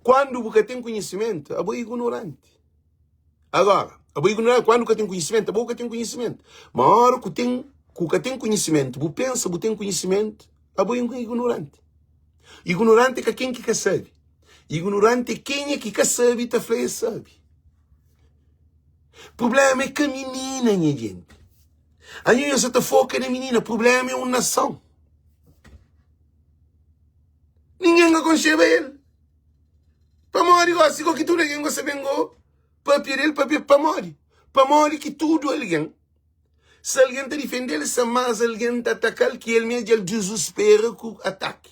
Quando você tem conhecimento, é ignorante. Agora, é ignorante. Quando você tem conhecimento, é você tem conhecimento. Mas a hora que você tem conhecimento, você pensa que tem conhecimento, é ignorante. Ignorante é quem que sabe. Ignorante é quem é que sabe e está feio sabe. O problema é que a menina, minha gente. A gente só está foca na menina. O problema é uma nação. Ninguém aconchega ele. Para morrer, assim que tudo alguém gosta de vengo. Para ele, para morrer. Para morrer que tudo alguém. Se alguém está defendendo, se mais alguém está atacando, que ele mesmo desespera com o ataque.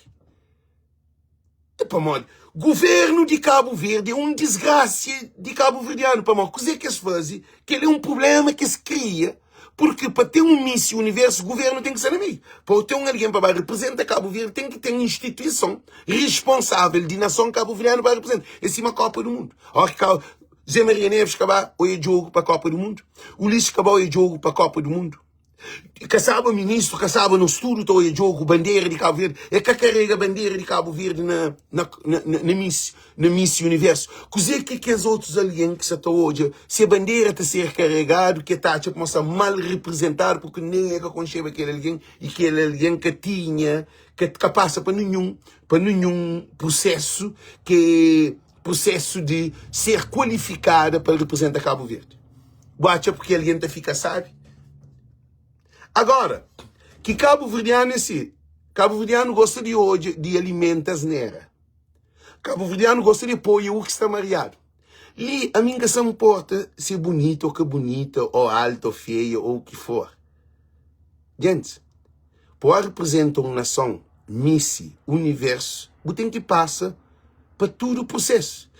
Para morrer. Governo de Cabo Verde é uma desgraça de Cabo Verdeano. Para morrer. O que é que se faz? Que ele é um problema que se cria. Porque para ter um Miss Universo, o governo tem que ser amigo. Para ter alguém para representar Cabo Verde, tem que ter uma instituição responsável de nação cabo-verdiana para representar. Essa é uma Copa do Mundo. Zé Maria Neves acabou o jogo para a Copa do Mundo. O Ulisses acabou o jogo para a Copa do Mundo. Caçava ministro, caçava no estudo, todo o jogo, bandeira de Cabo Verde. É que carrega a bandeira de Cabo Verde na Miss Universo. Cozer que os outros alguém que estão hoje, se a bandeira está a ser carregada, que está a mostrar mal representado, porque nem é que aconchega aquele alguém, e aquele alguém que tinha, que passa para nenhum processo, que processo de ser qualificada para representar Cabo Verde. Bate porque alguém está fica sabe. Agora, que Cabo Verdeano é assim. Cabo Verdeano gosta de hoje de alimentos nera. Cabo Verdeano gosta de apoio o que está mareado. E a minha não importa se é bonito ou que bonita, ou alto ou feia, ou o que for. Gente, para representar uma nação, Miss, universo, você tem que passar para todo o processo.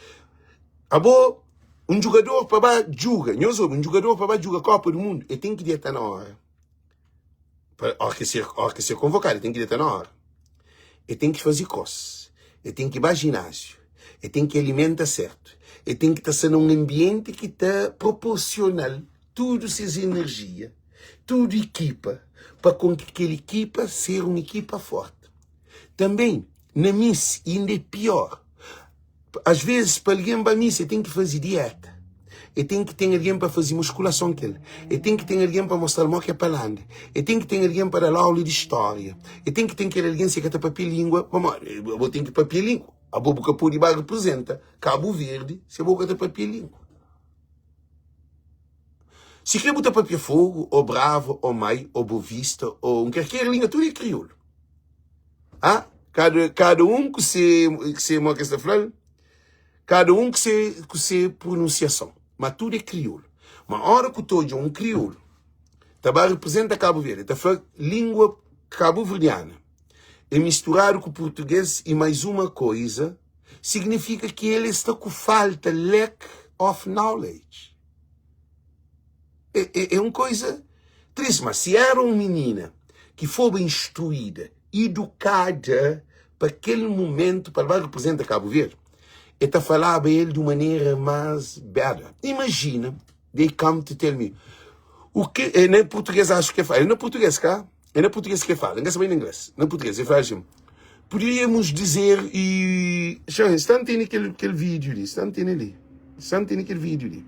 Um jogador para jogar, um jogador para jogar a Copa do Mundo, ele tem que estar na hora. Hora que ser convocado, ele tem que estar na hora. Ele tem que fazer coisas. Ele tem que ir para o ginásio. Ele tem que alimentar certo. Ele tem que estar num ambiente que está proporcional. Tudo essas energia. Tudo equipa. Para com que aquela equipa seja uma equipa forte. Também, na Miss, ainda é pior. Às vezes, para alguém para a Miss, ele tem que fazer dieta. Ele tem que ter alguém para fazer musculação com ele. Ele tem que ter alguém para mostrar o que é para lá. Ele tem que ter alguém para dar aula de história. Ele tem que ter alguém que está papel língua. Eu vou ter que papel língua. A boca pode representa Cabo Verde se a boca está papel língua. Se quer botar papel fogo, ou bravo, ou mai, ou bovista, ou qualquer língua, tudo é crioulo. Cada um que se uma questão falando, cada um que se pronunciação. Mas tudo é crioulo. Mas a hora que todo um crioulo também representa Cabo Verde, está falando língua cabo-verdiana, e misturado com o português e mais uma coisa, significa que ele está com falta, lack of knowledge. É uma coisa triste, mas se era uma menina que foi bem instruída, educada para aquele momento, para representar Cabo Verde, ele falava a ele de uma maneira mais bela. Imagina, they come to tell me, o que é na português acho que fala, é na português cá, é na português que fala, não é em inglês, na português, ele fala assim, poderíamos dizer, e estão tendo aquele vídeo ali, estão tendo aquele vídeo ali,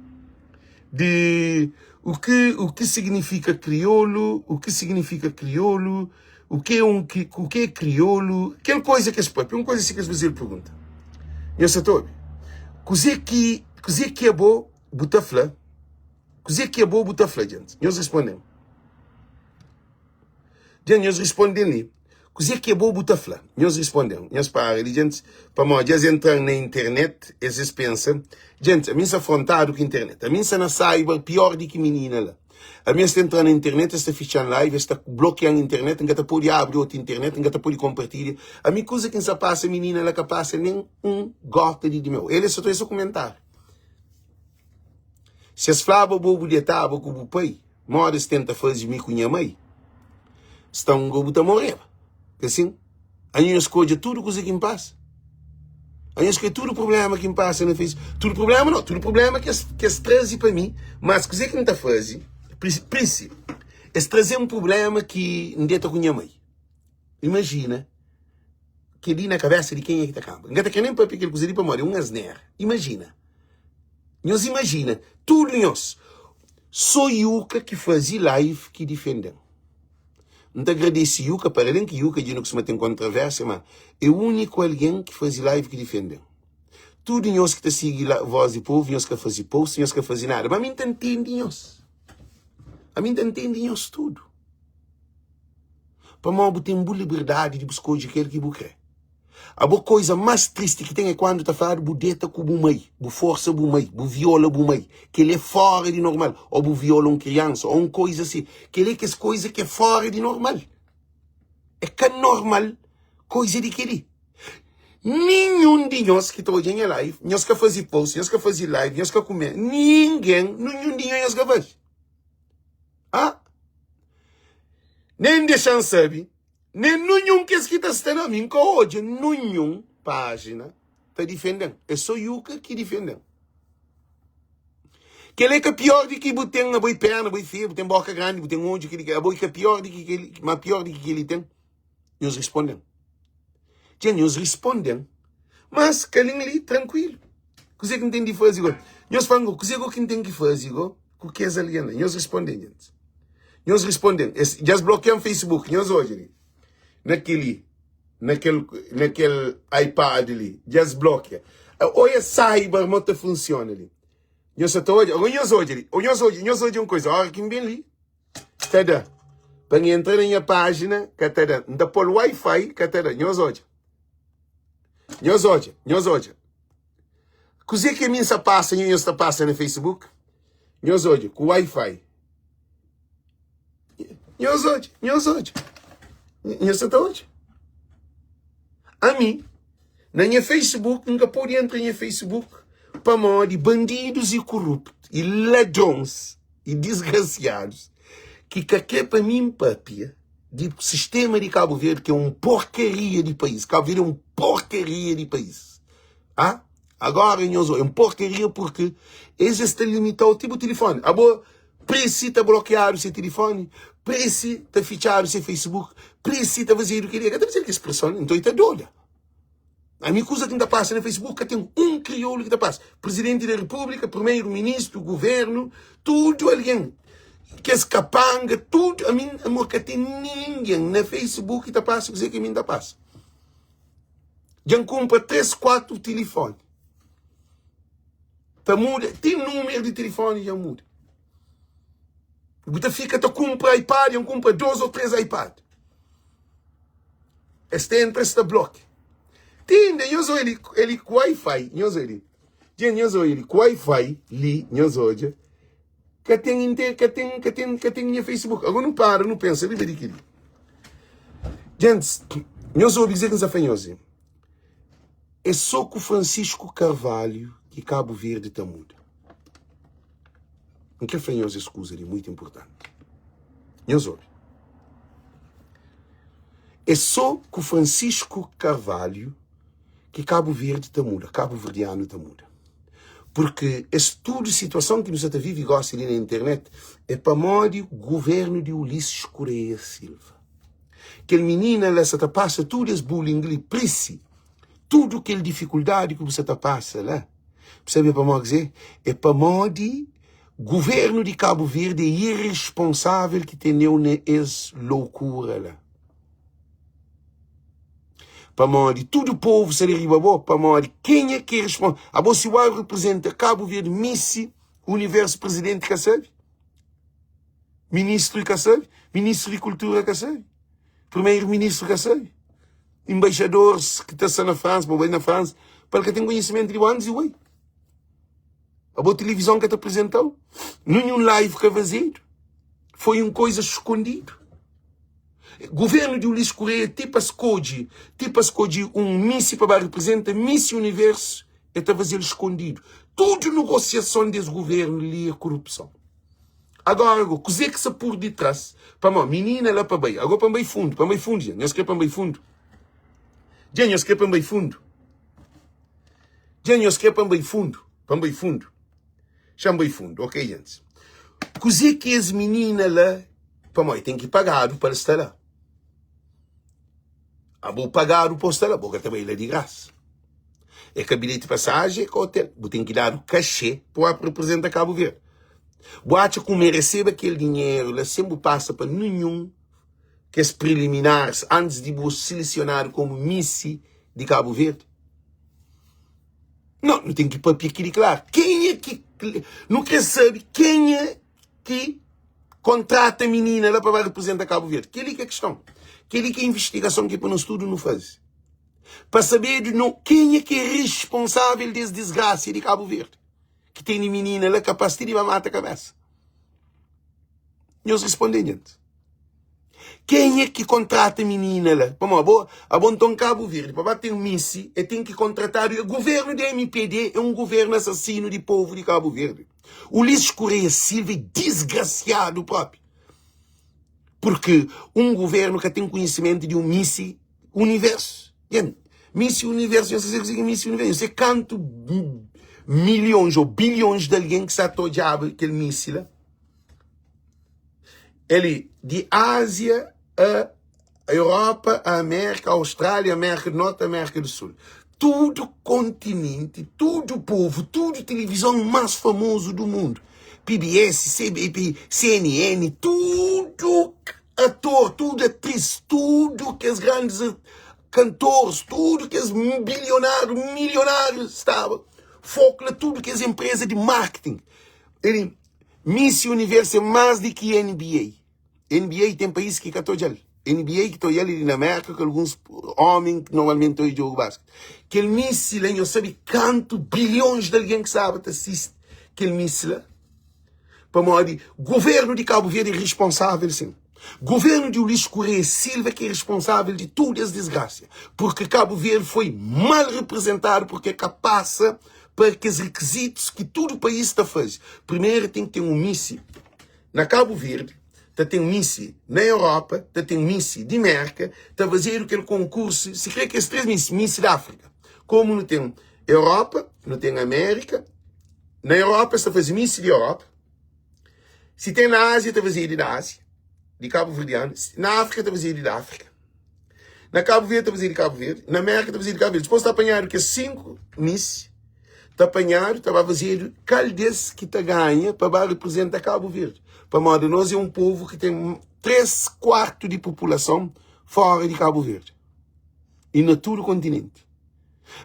de o que significa crioulo, o que é crioulo, aquela coisa que é uma coisa assim que as vezes pergunta. Eu só estou. Cozer que é bom, butafla. Cozer que é bom, butafla, gente. Nós respondemos. Gente, nós respondemos ali. Cozer que é bom, butafla. Nós respondemos. Nós para gente, para nós, eles entram na internet, eles pensam, gente, a minha se afrontaram com a internet. A minha se não saiba pior do que menina lá. A minha está entrando na internet, está fechando live, está bloqueando a internet, não pode abrir outra internet, não pode compartilhar. A minha coisa que não passa, menina, ela que passa nem gota de meu. Ele só tem esse comentário. Se as flava bobo de etapa com o pai, mora se tenta fazer me com a mãe, estão gobo a morrer. Assim, a gente escolhe tudo coisa que passa. A gente escolhe tudo problema que passa na face. Tudo problema não, tudo problema que as trazem para mim, mas coisa que não está fazendo, princípio, é trazer problema que não está com a mãe. Imagina que ali na cabeça de quem é que está campo. Não está nem para aquele coisa ali para morrer, asneira. Imagina. Nós imagina, tudo nós. Sou Yuka que fazia live que defendem. Não te agradeço Yuka, para além que Yuka diz que se mantém controvérsia, mas é o único alguém que fazia live que defendem. Tudo nós que te segue a voz do povo, nós que fazia post, nós que fazia nada. Mas a mim te entende nós. A mim te entende nós tudo. Para mim, eu tenho liberdade de buscar o que eu quero. A boa coisa mais triste que tem é quando está falando budeta com o mãe, bu força bu mãe, bu viola bu mãe, que ele é fora de normal, ou bu viola uma criança, ou uma coisa assim, que ele é que as coisas que é fora de normal. É que é normal, coisa de querer. Nenhum de nós que está em live, nós que fazem post, nós que fazem live, nós que comer, nenhum de nós que faz. Ah? Nem deixam saber. Nem nenhum que está estando a mim, que hoje, nenhum página está defendendo. É só Yuka que defende. Que ele é que é pior do que tem uma boa perna, boa feia, tem boca grande, tem onde que ele é boa que é pior do que ele, mas pior do que ele tem. Nós respondem. Já nós respondem. Mas calinho ali, tranquilo. Coisa que não tem de fazer agora. Nós falamos, coisa que não tem que fazer agora, com que é aliena. Nós respondemos, gente. Nós respondemos. Já bloqueamos o Facebook, nós hoje. Naquele iPad ali, já desbloqueia. Olha, saiba como está funciona ali. Nós hoje uma coisa, olha que bem ali. Tá, para entrar na minha página, que tá, não por Wi-Fi, que tá, nós hoje. Coisa que a minha passa, nós está passa no Facebook, nós hoje, com Wi-Fi. Nós hoje. Nós até hoje. A mim, na minha Facebook, nunca pode entrar na minha Facebook para mão de bandidos e corruptos, e ladrões, e desgraciados, que quer para mim, papia, de sistema de Cabo Verde, que é uma porcaria de país. Cabo Verde é uma porcaria de país. Ah? Agora, nós é uma porcaria porque eles estão limitados, tipo o telefone. A boa, precisa bloquear o seu telefone, precisa fichar o seu Facebook, precisa fazer o que ele quer. Deve dizer que essa pessoa então está doida. A minha coisa que ainda passa no Facebook, tem um crioulo que ainda passa. Presidente da República, primeiro-ministro, governo, tudo alguém. Que é capanga, tudo. A mim, amor, que tem ninguém no Facebook que ainda passa, que dizer que a mim ainda passa. Já compra 3, 4 telefones. Para mudar, tem número de telefone, já muda. Você fica a comprar iPad, eu compro 2 ou 3 iPad. Este entra, este bloco. Tende, eu sou ele com Wi-Fi, eu sou ele. Eu sou ele com Wi-Fi, ali, eu sou ele. Que tem minha Facebook. Agora não para, não pensa, ele vai dizer. Gente, eu sou dizer que não é é só com Francisco Carvalho que Cabo Verde está muda. Não quer fanhosa escusa, é muito importante. Meus olhos. É só com Francisco Carvalho que Cabo Verde está muda, Cabo Verdeano está muda. Porque esse tudo de situação que nos está vive e gosta ali na internet é para modo governo de Ulisses Correia Silva. Aquele menino, ela se passa tudo esse bullying ali, preci. Tudo aquela dificuldade que você passa lá. Sabe para modo dizer? É para modo governo de Cabo Verde irresponsável que tem essa loucura lá. Para modo tudo o povo se arriba, para modo quem é que responde? A Bossiwai representa Cabo Verde, Missi, Universo Presidente, que sabe? Ministro, que sabe? Ministro de Cultura, que sabe? Primeiro-Ministro, que sabe? Embaixadores que estão na França, na França, para que tenham conhecimento de onde e uai. A boa televisão que te apresentou, nenhum live que é vazio. foi uma coisa escondido. Governo de Ulisses Correia, tipo escolhe um Miss para representar Miss Universo, e está fazendo escondido. Tudo negociação desse governo ali é corrupção. Agora, coisa que se por detrás, para uma menina lá para bem, agora para bem fundo, já, nós queremos para bem fundo. Já nós queremos para bem fundo. Já nós queremos para bem fundo. Chama bem fundo, ok, gente? Coisa que as meninas lá, para mim, tem que pagar para estar lá. Vou pagar para estar lá, porque também é de graça. É que a bilhete de passagem, é que o hotel. Vou ter que dar o cachê para representar Cabo Verde. Vou achar que me recebe aquele dinheiro, lá sempre passa para nenhum que as preliminares antes de você selecionar como Miss de Cabo Verde. Não tem que pôr aquilo claro. Quem é que... Não quer saber quem é que contrata a menina lá para representar Cabo Verde. Que é a questão. Que é a investigação que para nós tudo não faz. Para saber quem é que é responsável dessa desgraça de Cabo Verde. Que tem menina lá capaz de matar a cabeça. Nós respondemos, gente. Quem é que contrata a menina lá? Vamos, a bom Cabo Verde, para bater um Miss, e tem que contratar o governo da MPD, é um governo assassino de povo de Cabo Verde. O Ulisses Correia Silva é desgraciado próprio. Porque um governo que tem conhecimento de um Miss Universo. Gente, Miss Universo, eu sei que é Miss Universo, eu sei quanto milhões ou bilhões de alguém que está todo diabo aquele Miss lá. Ele, de Ásia a Europa, a América, a Austrália, a América do Norte, a América do Sul. Tudo continente, tudo povo, tudo televisão mais famoso do mundo. PBS, CBP, CNN, tudo ator, tudo atriz, tudo que os grandes cantores, tudo que os milionários estavam. Foco tudo que as empresas de marketing. Ele, Miss Universo é mais do que NBA. NBA tem países que estão ali. NBA que estão ali na América, com alguns homens que normalmente estão jogando basquete. Aquele Miss lá, eu sabe quanto bilhões de alguém que sabe que assiste aquele Miss lá. Para morrer, governo de Cabo Verde é responsável, sim. Governo de Ulisses Correia Silva que é responsável de todas as desgraças. Porque Cabo Verde foi mal representado, porque é capaz para que os requisitos que todo o país está fazendo. Primeiro tem que ter um Miss na Cabo Verde, tem um Miss na Europa, tem um Miss de América, está a fazer aquele concurso, se crê que as três Miss da África. Como não tem Europa, não tem América, na Europa está a fazer Miss de Europa, se tem na Ásia, está a fazer da Ásia, de Cabo Verdeano, na África está a fazer da África, na Cabo Verde está a fazer de Cabo Verde, na América está a fazer de Cabo Verde. Depois está a apanhar que 5 Miss, está a apanhar, está a fazer caldes que está ganha para representar Cabo Verde. Para modo, nós é um povo que tem 3/4 de população fora de Cabo Verde. E no todo o continente.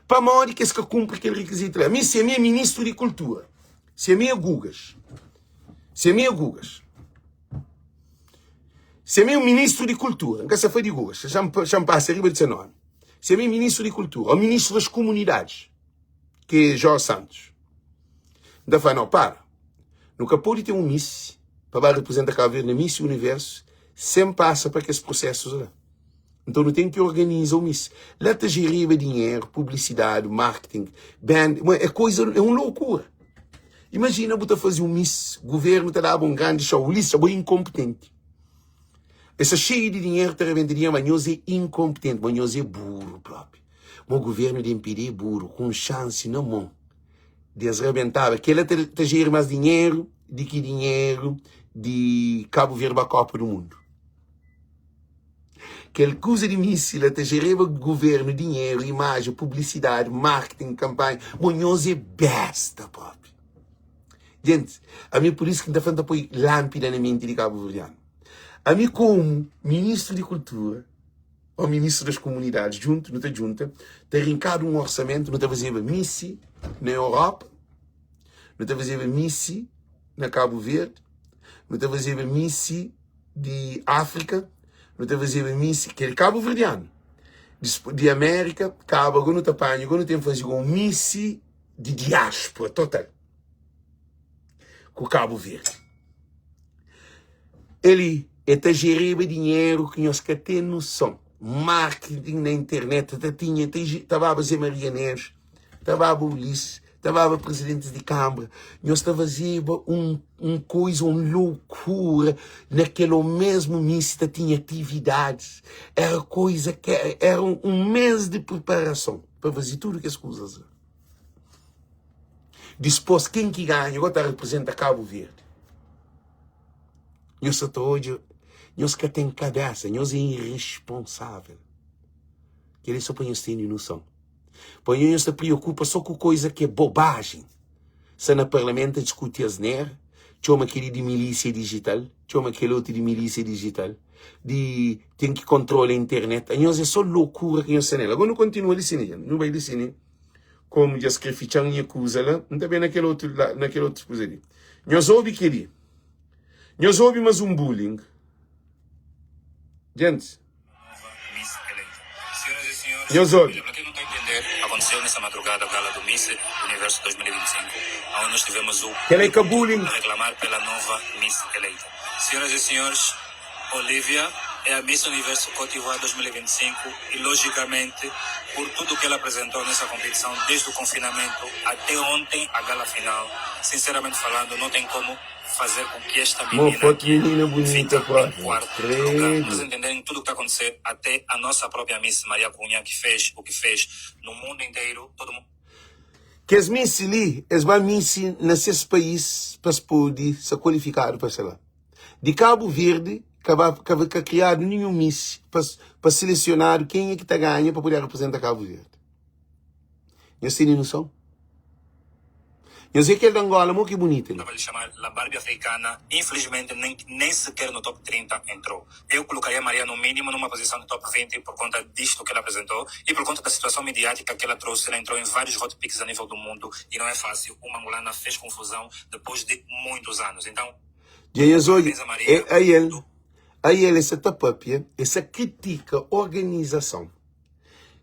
Para modo que se cumpre aquele requisito lá. Se é minha ministro de Cultura, se é minha Gugas, se é meu ministro de Cultura, nunca se foi de Gugas, já me passa arriba de seu nome. Se é meu ministro de Cultura, ou ministro das Comunidades, que é Jorge Santos. Então fala, não, para. Nunca pode ter um Miss para representar Cabo Verde na Miss Universo, sempre passa para aqueles processos lá. Então não tem que organizar o Miss. Lá te geriva dinheiro, publicidade, marketing, band, é uma loucura. Imagina você fazer um Miss, o governo te dava um grande show, o Ulisses é incompetente. Essa cheia de dinheiro te revenderia, mas nós é incompetente, mas nós é burro próprio. O governo de impedir burro, com chance na mão, de as rebentar, que ele te gera mais dinheiro do que dinheiro de Cabo Verde para a Copa do Mundo. Aquela coisa de míssil, te gerava governo, dinheiro, imagem, publicidade, marketing, campanha. Nós é besta, próprio. Gente, a mim por isso que ainda falta pôr lâmpada na mente de Cabo Verdeano. A mim como ministro de Cultura, ou ministro das Comunidades, junto, não está junta, tem arrancado um orçamento, não está fazendo Miss na Europa, não está fazendo Miss na Cabo Verde, não está fazendo Miss de África, não está fazendo Miss, que é Cabo Verdeano, de América, Cabo, agora não está apanhando, agora não tem que fazer um Miss de diáspora total, com Cabo Verde. Ele está gerando dinheiro que nós que tem noção. Marketing na internet, estava a fazer Maria Neves, estava a Ulisses, estava a presidente de Câmara, nós estava a fazer coisa, uma loucura, naquele mesmo mês tinha atividades, era coisa que era um mês de preparação para fazer tudo que as coisas. Depois, quem que ganha, agora representa Cabo Verde. Nós hoje, nós que tem cabeça, nós é irresponsável. Que eles só põem os têm noção. Põe nós se preocupa só com coisa que é bobagem. Se na parlamento discute as NER, chama aquele de milícia digital, chama aquele outro de milícia digital, de tem que controlar a internet. Nós é só loucura que nós nela. Agora não continua a listener, não vai listener. Como já escrevi, tinha uma coisa lá, não está bem naquele outro coisa ali. Nós ouve que ali. Nós ouvimos mais um bullying. Gente. Nós ouvimos. Para quem não está a entender, aconteceu nessa madrugada a gala do Miss Universo 2025, onde nós tivemos o bullying a reclamar pela nova Miss eleita. Senhoras e senhores, Olivia é a Miss Universo Côte d'Ivoire 2025 e, logicamente, por tudo que ela apresentou nessa competição, desde o confinamento até ontem, a gala final, sinceramente falando, não tem como fazer com que esta menina bonita, fique em quarto lugar. Nós entendemos tudo o que está acontecendo, até a nossa própria Miss Maria Cunha, que fez o que fez no mundo inteiro, todo mundo. Que as Miss ali, as vai Miss nesses países para se poder se qualificar para sei lá. De Cabo Verde, que criado nenhum Miss para selecionar quem é que está ganhando para poder representar Cabo Verde. Eu sei noção. Eu sei que ele de Angola, muito bonito. Estava a chamar La Barbie Africana, infelizmente nem sequer no top 30 entrou. Eu colocaria a Maria no mínimo numa posição de top 20 por conta disto que ela apresentou e por conta da situação mediática que ela trouxe. Ela entrou em vários hot picks a nível do mundo e não é fácil. Uma angolana fez confusão depois de muitos anos. Então, aí ele essa tapapia, essa critica organização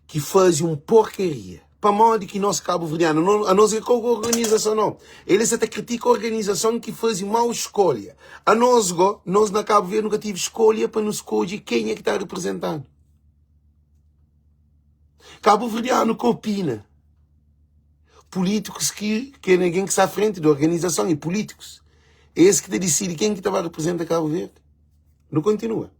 que faz porcaria. Para modo que nós Cabo Verdeano, a nós é com organização não. Eles até criticam a organização que faz mal escolha. A nós na Cabo Verde nunca tive escolha para nos escolher quem é que está representando. Cabo Verdeano que opina. Políticos que ninguém que está à frente da organização e políticos. Esse que decide quem que estava representando Cabo Verde. Não continua.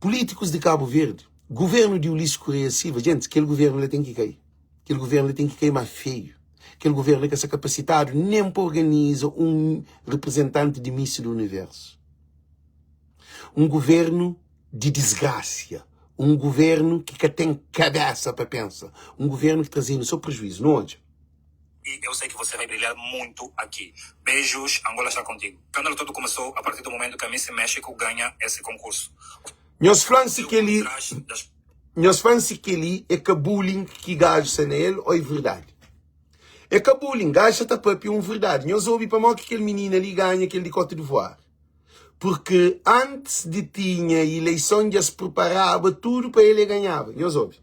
Políticos de Cabo Verde, governo de Ulisses Correia Silva, gente, aquele governo ele tem que cair. Aquele governo ele tem que cair mais feio. Aquele governo que está capacitado nem para organizar um representante de Miss do Universo. Um governo de desgraça. Um governo que tem cabeça para pensar. Um governo que trazia no seu prejuízo, não onde? E eu sei que você vai brilhar muito aqui. Beijos, Angola está contigo. O escândalo todo começou a partir do momento que a Miss México ganha esse concurso. Nós falamos que ele é que bullying que gaja nele ou é verdade. É que bullying gaja está para verdade. Nós ouvimos para mim que aquele menino ali ganha aquele de Côte d'Ivoire. Porque antes de tinha eleição já se preparava tudo para ele ganhar. Nós ouvimos.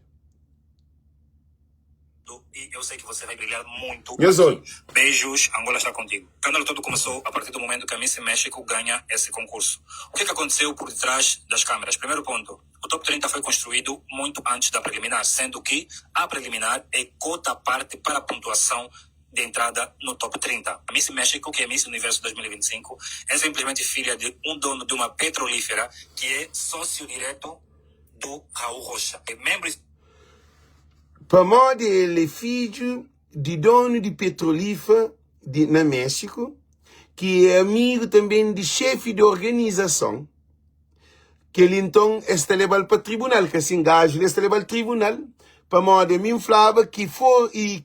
E eu sei que você vai brilhar muito. Aqui. Beijos, Angola está contigo. O escândalo todo começou a partir do momento que a Miss México ganha esse concurso. O que aconteceu por detrás das câmeras? Primeiro ponto, o top 30 foi construído muito antes da preliminar, sendo que a preliminar é cota à parte para a pontuação de entrada no top 30. A Miss México, que é Miss Universo 2025, é simplesmente filha de um dono de uma petrolífera que é sócio direto do Raul Rocha. É membro... Para modo ele é filho de dono de petrolífera na México, que é amigo também de chefe de organização, que ele então está levado para o tribunal, que assim gajo, ele está levado ao tribunal, para modo me inflava que for e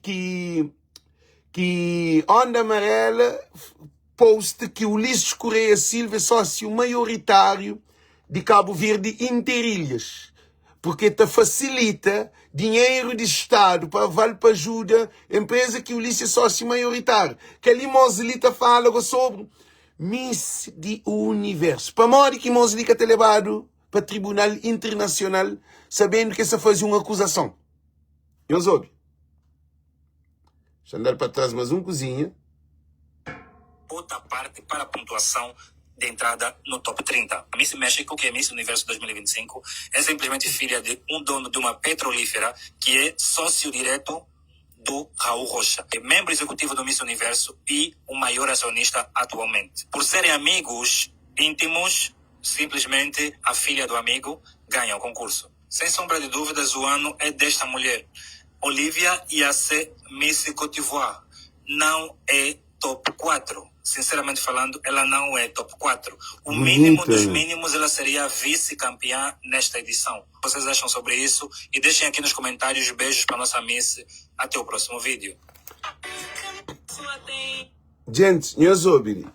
que Onda Amarela post que Ulisses Correia Silva é sócio maioritário de Cabo Verde Interilhas. Porque te facilita dinheiro de Estado para vale para ajuda empresa que o Ulisses é sócio maioritário. Que ali Moselita fala sobre Miss de Universo. Para morrer que Moselita é levado para o Tribunal Internacional sabendo que essa foi uma acusação. Eu soube. Deixa eu andar para trás mais cozinha. Outra parte para a pontuação de entrada no top 30. A Miss México, que é Miss Universo 2025, é simplesmente filha de um dono de uma petrolífera que é sócio direto do Raul Rocha. É membro executivo do Miss Universo e o maior acionista atualmente. Por serem amigos íntimos, simplesmente a filha do amigo ganha o concurso. Sem sombra de dúvidas, o ano é desta mulher. Olivia ia ser Miss Côte d'Ivoire. Não é top 4. Sinceramente falando, ela não é top 4. O mínimo dos mínimos, ela seria vice-campeã nesta edição. O que vocês acham sobre isso? E deixem aqui nos comentários. Beijos para nossa Miss. Até o próximo vídeo. Gente, nhozobiri.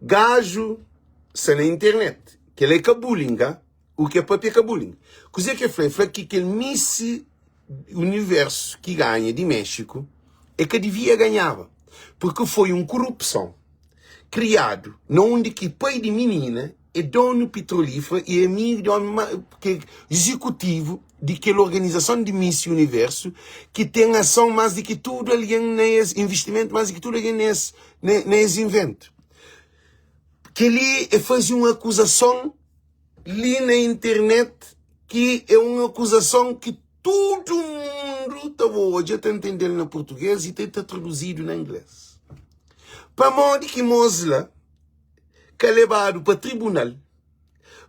Gajo, se na internet, que ele é cabulinga, o que é papi é cabulinga. Coisa que foi que aquele Miss Universo que ganha de México é que devia ganhava. Porque foi uma corrupção criado onde que pai de menina é dono petrolífero e é amigo de executivo daquela organização de Miss Universo que tem ação mais do que tudo ali nesse investimento, mais do que tudo ali nesse invento. Que ele faz uma acusação ali na internet que é uma acusação que todo mundo está hoje a entender na português e está traduzido na inglês. Para modo que Mosla que é levado para tribunal,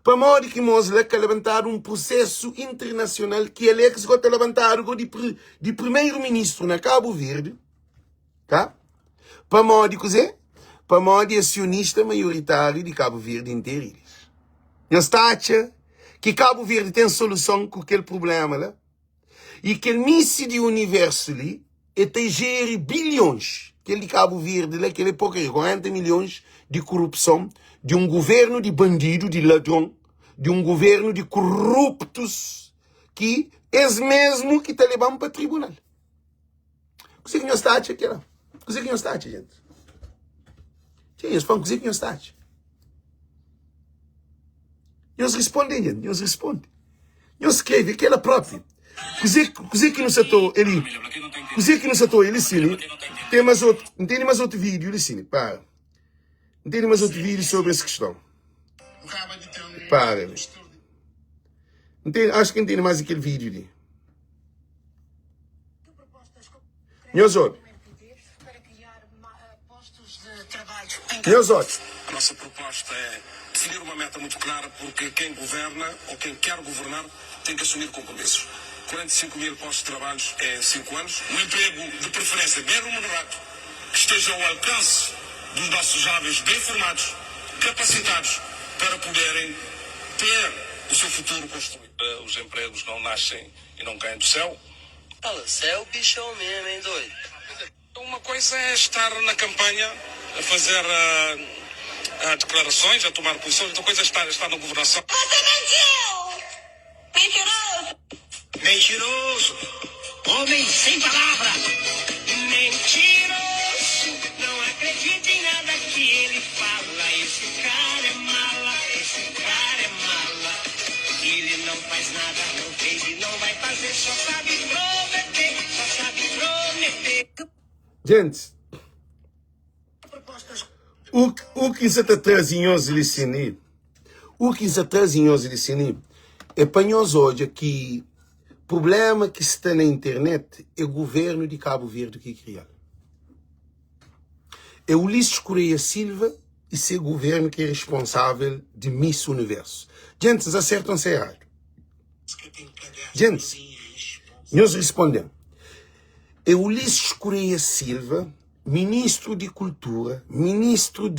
para modo que Mosla que é levantado um processo internacional que ele é que se está levantado de primeiro-ministro na Cabo Verde, tá? Para modo que para modo acionista maioritário de Cabo Verde inteiro. Não está que Cabo Verde tem solução com aquele problema lá e que ele Miss de Universo ali é gere bilhões. Aquele de Cabo Verde, aquele pouco, 40 milhões de corrupção, de um governo de bandido, de ladrão, de um governo de corruptos, que é mesmo que está levando para o tribunal. O que nós está aqui? O que nós está aqui, gente? Eles falam, o que nós está aqui? Eles respondem, gente, eles respondem. Eles escrevem aquela própria. Così que não satou ele. Così que não satou ele sim. Tem mais outro, não tem mais outro vídeo ele sim. Para. Não tem mais outro vídeo sobre essa questão. Para. Não tem, acho que não tem mais aquele vídeo ali. Meus olhos. Meus olhos. A nossa proposta é definir uma meta muito clara, porque quem governa ou quem quer governar tem que assumir compromissos. 45 mil postos de trabalho em 5 anos. Um emprego de preferência bem remunerado, que esteja ao alcance dos nossos jovens bem formados, capacitados para poderem ter o seu futuro construído. Os empregos não nascem e não caem do céu. Fala, você é o bichão mesmo, hein, doido? Uma coisa é estar na campanha, a fazer declarações, a tomar posições. Outra coisa é estar na governação. Você mentiu! Mentiroso! Mentiroso! Homem sem palavra! Mentiroso! Não acredite em nada que ele fala. Esse cara é mala, esse cara é mala. Ele não faz nada, não fez e não vai fazer. Só sabe prometer, só sabe prometer. Gente, o que se está trazendo hoje licenciado? O que se está trazendo hoje licenciado? É para nós hoje que o problema que está na internet é o governo de Cabo Verde que criou. É o Ulisses Correia Silva e seu governo que é responsável de Miss Universo. Gente, vocês acertam-se errado. Gente, nós respondemos. É o Ulisses Correia Silva, ministro de Cultura, ministro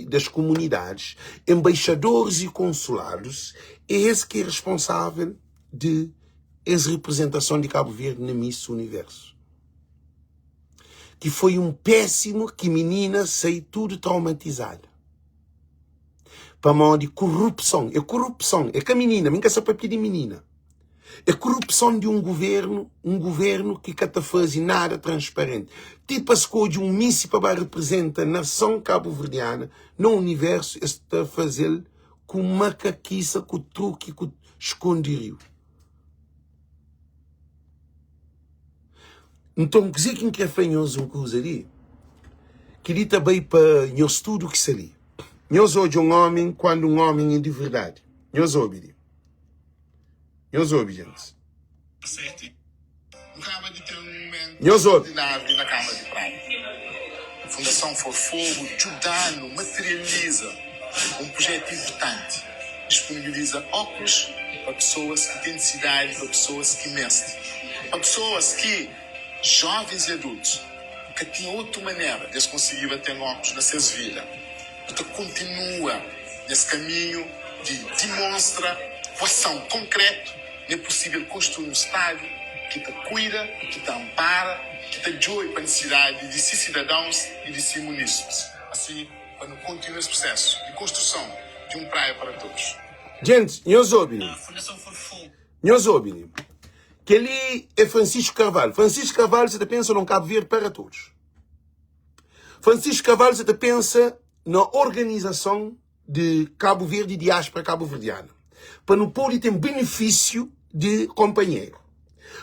das comunidades, embaixadores e consulados, é esse que é responsável de essa representação de Cabo Verde na Miss Universo. Que foi um péssimo que menina saiu tudo traumatizada. Para mão de corrupção. É que a menina, nunca se pode pedir menina. É corrupção de um governo que não faz nada transparente. Tipo a escolha de um míssil para representar a nação cabo-verdiana no universo, está a fazer com macaquiça, com truque, com esconderijo. Então, o que é fanhoso uma coisa ali? queria também para nós tudo que se ali. Nós hoje um homem, quando um homem é de verdade. Nós ouve. Nós ouve, gente. Acaba de ter um momento Nós ouve. extraordinário na Câmara de Praia. A Fundação For Fogo, Judano, materializa um projeto importante. Disponibiliza óculos para pessoas que têm necessidade, para pessoas que merecem. Para pessoas que, jovens e adultos, que tinham outra maneira de se conseguir ter óculos na suas vidas. Então continua nesse caminho de demonstra com ação concreta é possível construir um Estado que te cuida, que te ampara, que te ajuda para a necessidade de si cidadãos e de si munícipes. Assim, quando continua esse processo de construção de um praia para todos. Gente, nós ouvimos. Nós ouvimos. Que ali é Francisco Carvalho. Francisco Carvalho, você pensa num Cabo Verde para todos. Francisco Carvalho, você pensa na organização de Cabo Verde e diáspora cabo-verdiana. Para não poder ter benefício de companheiro.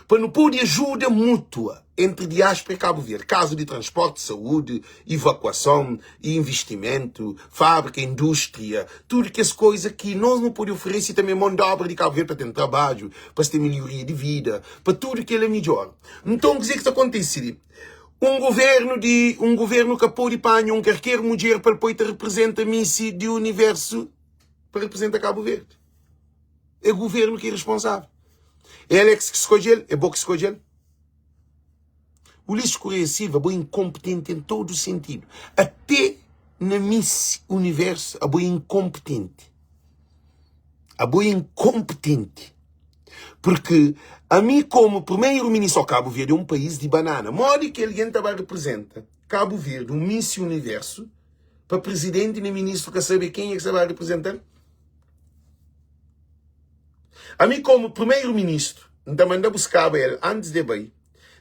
Para não poder ajuda mútua entre diáspora e Cabo Verde. Caso de transporte, saúde, evacuação, investimento, fábrica, indústria. Tudo que as coisas que nós não podemos oferecer também mão de obra de Cabo Verde para ter trabalho, para ter melhoria de vida, para tudo que é melhor. Então, dizer que isso acontece. Um governo que pode panhar um qualquer mulher para depois te representa a missa do universo para representar Cabo Verde. É o governo que é responsável. É Alex que escolhe ele, é Boca que escolhe ele. O Ulisses Correia Silva é bem incompetente em todo o sentido. Até na Miss Universo é bem incompetente. É bem incompetente. Porque a mim, como primeiro-ministro, Cabo Verde é um país de banana. Modo que alguém também representa Cabo Verde, um Miss Universo, para presidente e ministro que sabe quem é que se vai representar. A mim, como primeiro-ministro, ainda manda buscar ele antes de bem,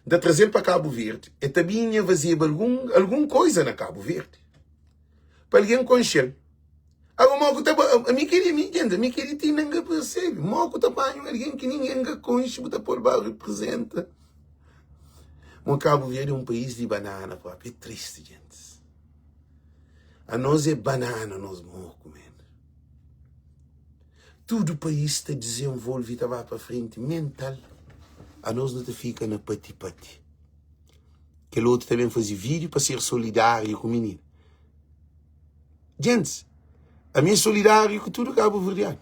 de trazer para Cabo Verde, e também fazer alguma coisa na Cabo Verde. Para alguém conhecer. A mim queria ter ninguém percebe. Moco tamanho, alguém que ninguém conhece, botar por baixo representa. O Cabo Verde é um país de banana, papi. É triste, gente. A nós é banana, nós moco, man. Todo o país está desenvolve e está para frente mental. A nós não fica na pati-pati. Que o outro também faz vídeo para ser solidário com o menino. Gente, a minha solidário com tudo Cabo Verdeano.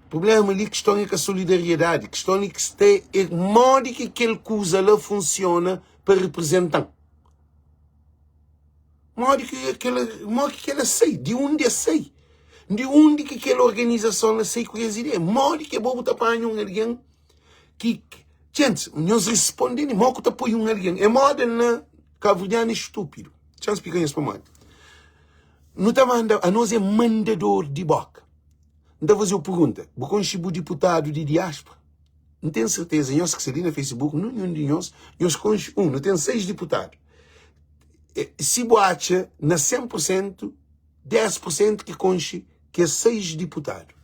O problema ali, questão é que a solidariedade, questão é que se tem, é modo que aquela coisa lá funciona para representar. Modo que ela sei, de onde é sei. De onde que aquela organização não sei qual é a ideia. Modo que é bom botar para alguém que... Gente, nós respondemos, modo que apoia alguém. É modo na Cabo Verdeano é estúpido. Deixa eu explicar isso para mim. A nós é mandador de boca. Então fazer uma pergunta. Você conhece o deputado de diáspora? Não tenho certeza. Nós que saímos no Facebook, nenhum de nós conhece um. Não tem 6 deputados. Se boacha, na 100%, 10% que conhece que é 6 deputados.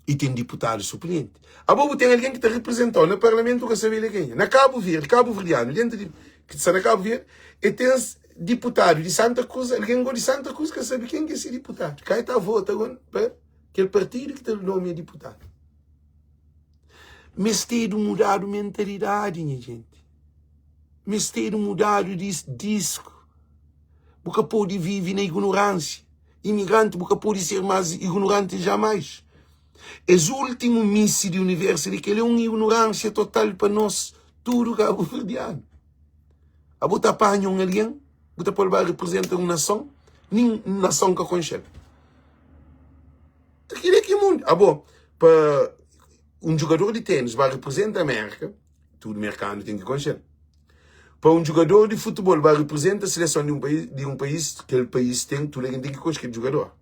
E tem deputado suplente. A bobo tem alguém que te representou no Parlamento que sabe quem é. Na Cabo Verde, Cabo Verdeano, dentro de que está na Cabo Verde, e tem deputado de Santa Cruz, alguém de Santa Cruz que sabe quem é esse deputado. Cá está a vota para aquele partido que tem o nome de deputado. Mas tem de mudar a mentalidade, minha gente. Mas tem de mudar o disco. Porque pode viver na ignorância. Imigrante, porque pode ser mais ignorante jamais. És o último míssil do universo de que ele é uma ignorância total para nós, tudo Cabo Verdeano. A botar apanha um alguém, botar por baixo representa uma nação, nem nação que conhece. Aquilo é que é mundo. Bom, para um jogador de tênis vai representar a América, tudo americano tem que conhecer. Para um jogador de futebol vai representar a seleção de um país, aquele país tem, tudo alguém tem que conhecer aquele jogador.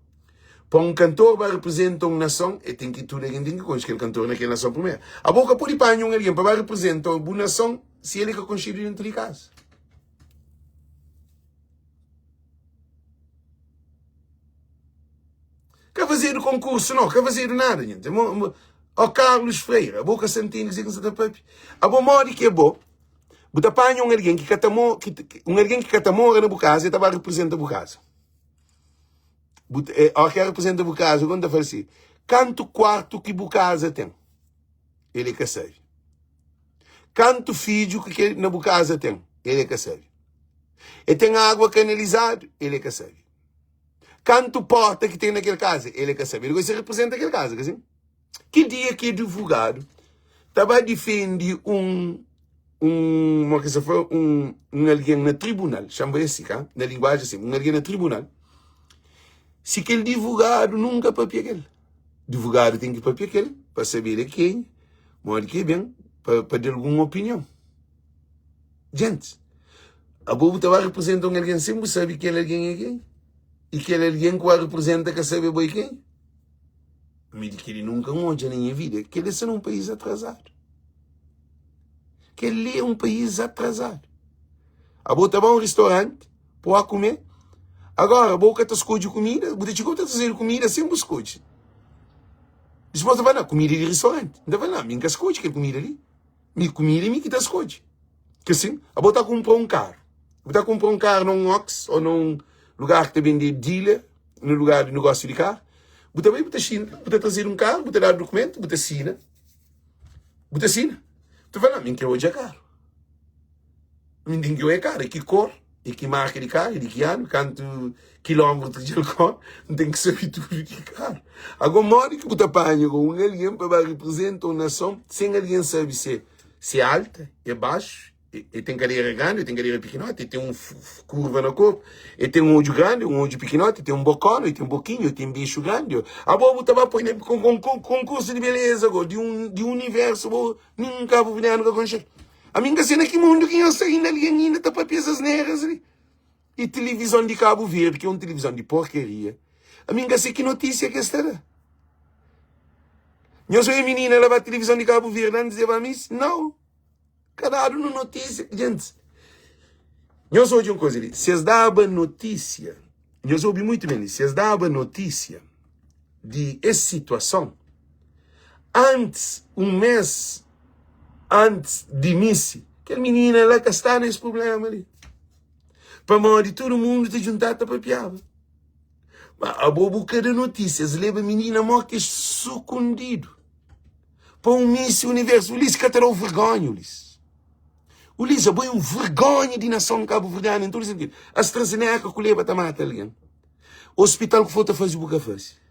Para um cantor vai representar uma nação, e tem que tudo alguém tem que conhecer aquele cantor naquela nação primeiro. A boca pode apanhar um alguém para vai representar uma nação, se ele é que conhece dentro de casa. Quer fazer o concurso, não. Quer fazer nada, gente. O Carlos Freire, a boca Santini, que Santa Pepe. A bom modo que é bom. Você apanha alguém que catamora na casa e estava representando a casa. Ao que representa a casa, quando fala assim, quanto quarto que a casa tem? Ele é que sabe. Quanto filho que na casa tem? Ele é que sabe. E tem água canalizada? Ele é que sabe. Quanto porta que tem naquela casa? Ele é que sabe. Ele representa aquela casa, assim. Que dia que o advogado estava a defender alguém no tribunal, chama assim, na linguagem assim, alguém no tribunal, se aquele advogado nunca papia aquele. Advogado tem que papiar aquele, para saber quem, mora que bem, para dar alguma opinião. Gente, a boa estava representando alguém sempre sabe que ele alguém é quem. E que ele alguém que representa que sabe bem quem. Me diz que ele nunca onde na minha vida, que ele é um país atrasado. Que ele é um país atrasado. A boa estava a um restaurante, para comer. Agora, a boca está escolhendo comida, você chegou a trazer comida sem escolher. Depois vai na comida de restaurante. Não vai lá, minha escolhe que comida ali. Minha comida é minha que está escolhe. Que assim, a boa está comprar um carro. Você comprar um carro num Ox ou num lugar que vende dealer, no lugar de negócio de carro. Você vai para a China, você trazer um carro, você dá documento, você assina. Você assina. Você vai lá, minha que hoje é caro. Minha que hoje é caro, é que cor. E que marca de carro, de que ano, quanto quilômetros de carro, não tem que saber tudo de carro. Agora, mora que você apanha com alguém para representar uma nação, sem alguém saber se é alta, é baixo, e tem cadeira grande, tem cadeira pequenote, e tem curva no corpo, e tem um olho grande, um olho pequenote, e tem um bocão, e tem um boquinho, e tem um bicho grande. Agora, você vai pôr com concurso de beleza, de universo, nunca vou vir nunca conhecer. A minha cena que mundo que eu sei ainda alguém está para pesas negras ali. E televisão de Cabo Verde, que é uma televisão de porcaria. A minha sei que notícia que está. Eu sou a menina, ela vai à televisão de Cabo Verde antes de ir para mim? Não. Caralho, não notícia. Gente, eu sou de uma coisa ali. Se eles davam notícia, eu soube muito bem, se eles davam notícia de essa situação, antes, um mês antes de missa, aquela menina ela que está nesse problema ali. Para morrer todo mundo te juntar para piava. Mas a boca de notícias leva a menina morta sucundido. Para um missa universo. Ulisses que terá o vergonha, Ulisses. Ulisses, é um vergonha de nação cabo-verdiana. Então, a AstraZeneca que leva a matar alguém. O hospital que foi a fazer boca faz.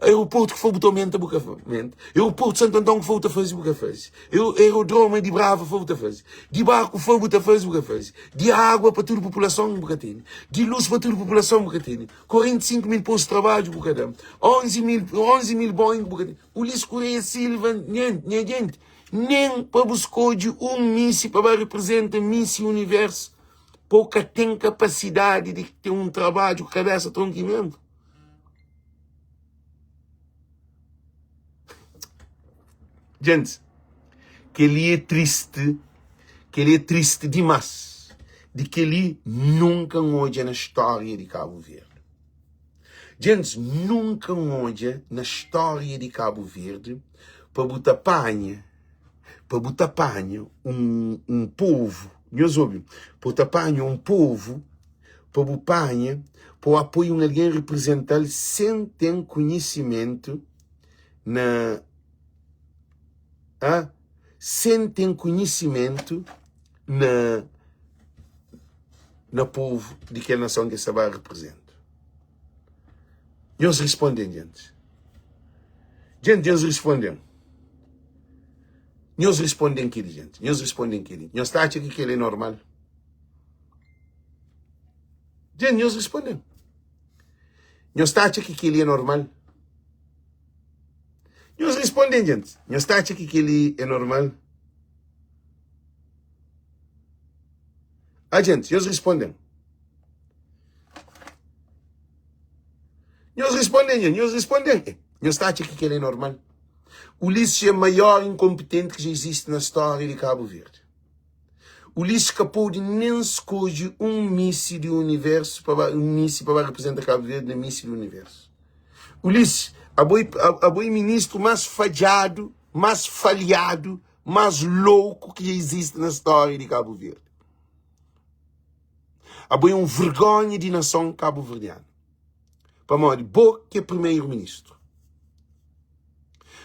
Aeroporto que foi botamento a boca mente. Aeroporto de Santo Antão que foi a fazer boca faz. Aerodrome de Brava foi a fazer. De barco foi a fazer boca faz. De água para toda a população boca tem. De luz para toda a população boca tem. 45 mil postos de trabalho boca tem. 11 mil Boeing boca tem. Ulisses Correia Silva, gente, nem para buscar de míssil para representar míssil universo. Pouca tem capacidade de ter um trabalho com cabeça tronquimento. Gente, que ele é triste demais, de que ele nunca olha na história de Cabo Verde. Gente, nunca olha na história de Cabo Verde para botar panha um povo, meus ouvidos, para botar panha um povo, para botar panha, para apoiar alguém representar sem ter conhecimento sem ter conhecimento na povo de que a nação que estava representa. E eles respondem, gente. Eles respondem. Eles respondem aquilo, gente. Eles respondem aquilo. Eles estão achando que ele é normal. Gente, eles respondem. Eles estão achando que ele é normal. Eles respondem, gente. Eles estão achando que ele é normal. Gente, eles respondem. Eles respondem, gente. Eles respondem. Eles estão achando que ele é normal. Ulisses é o maior incompetente que já existe na história de Cabo Verde. Ulisses capou de nem escolher um míssil do universo para representar Cabo Verde no míssil do universo. Ulisses, a boi ministro mais falhado mais louco que existe na história de Cabo Verde. Aboia vergonha de nação cabo-verdiana. Para morrer, que é primeiro-ministro.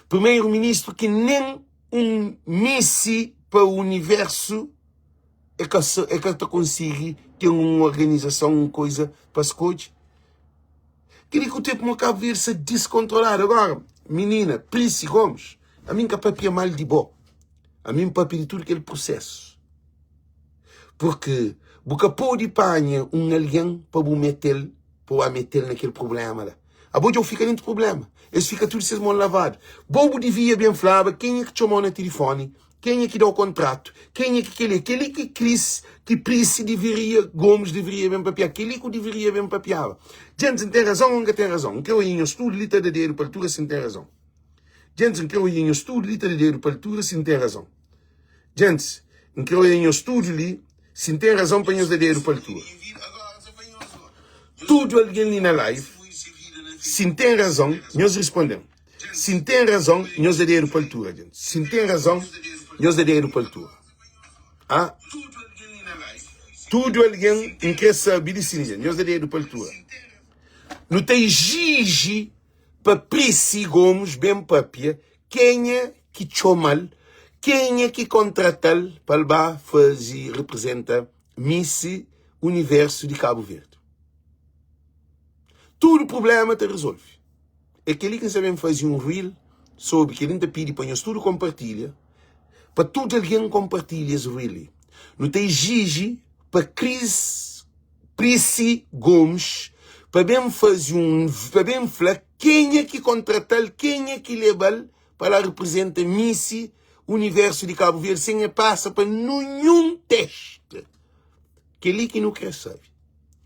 Primeiro-ministro que nem um Messi para o universo é que consegue ter uma organização, uma coisa para escolher. Queria que o tempo no Cabo Verde se descontrolar. Agora, menina, Príncipe Gomes, a mim que é mal de bom. A mim papi de tudo aquele processo. Porque boca pode panha alguém para meter naquele problema lá. A boa fica dentro do problema. Eles ficam tudo esses mãos lavados. Bobo devia bem falar quem é que chamou no telefone, quem é que dá o contrato, quem é que aquele que Cris, que Príncipe deveria, Gomes deveria bem papiar, aquele que deveria bem papiar. Gente, não tem razão ou não tem razão? Que eu ia em estudo literário para altura sem ter razão. Gente, que eu ia em estudo literário para altura sem ter razão. Gente, que eu ia em estudo ali sem ter razão para os dedeiros para altura. Tudo alguém ali na live, sem ter razão, nós respondemos. Sem ter razão, nós dedeiros para altura, gente. Sem ter razão, nós dedeiros para altura. Ah? Tudo alguém em que sabe de sim, gente. Nós dedeiros para altura. Não tem Gigi para Príncipe Gomes, bem papia, quem é que chomal, quem é que contrata para fazer, representa Miss Universo de Cabo Verde. Tudo problema te resolve. É aquele que sabemos fazer um reel sobre que ele te pede para nós tudo compartilha, para tudo alguém compartilha esse reel. Não tem Gigi para Príncipe Gomes, para bem fazer para bem falar quem é que contrata, quem é que leva para representar Miss Universo de Cabo Verde, sem passa para nenhum teste. Aquele que não quer saber.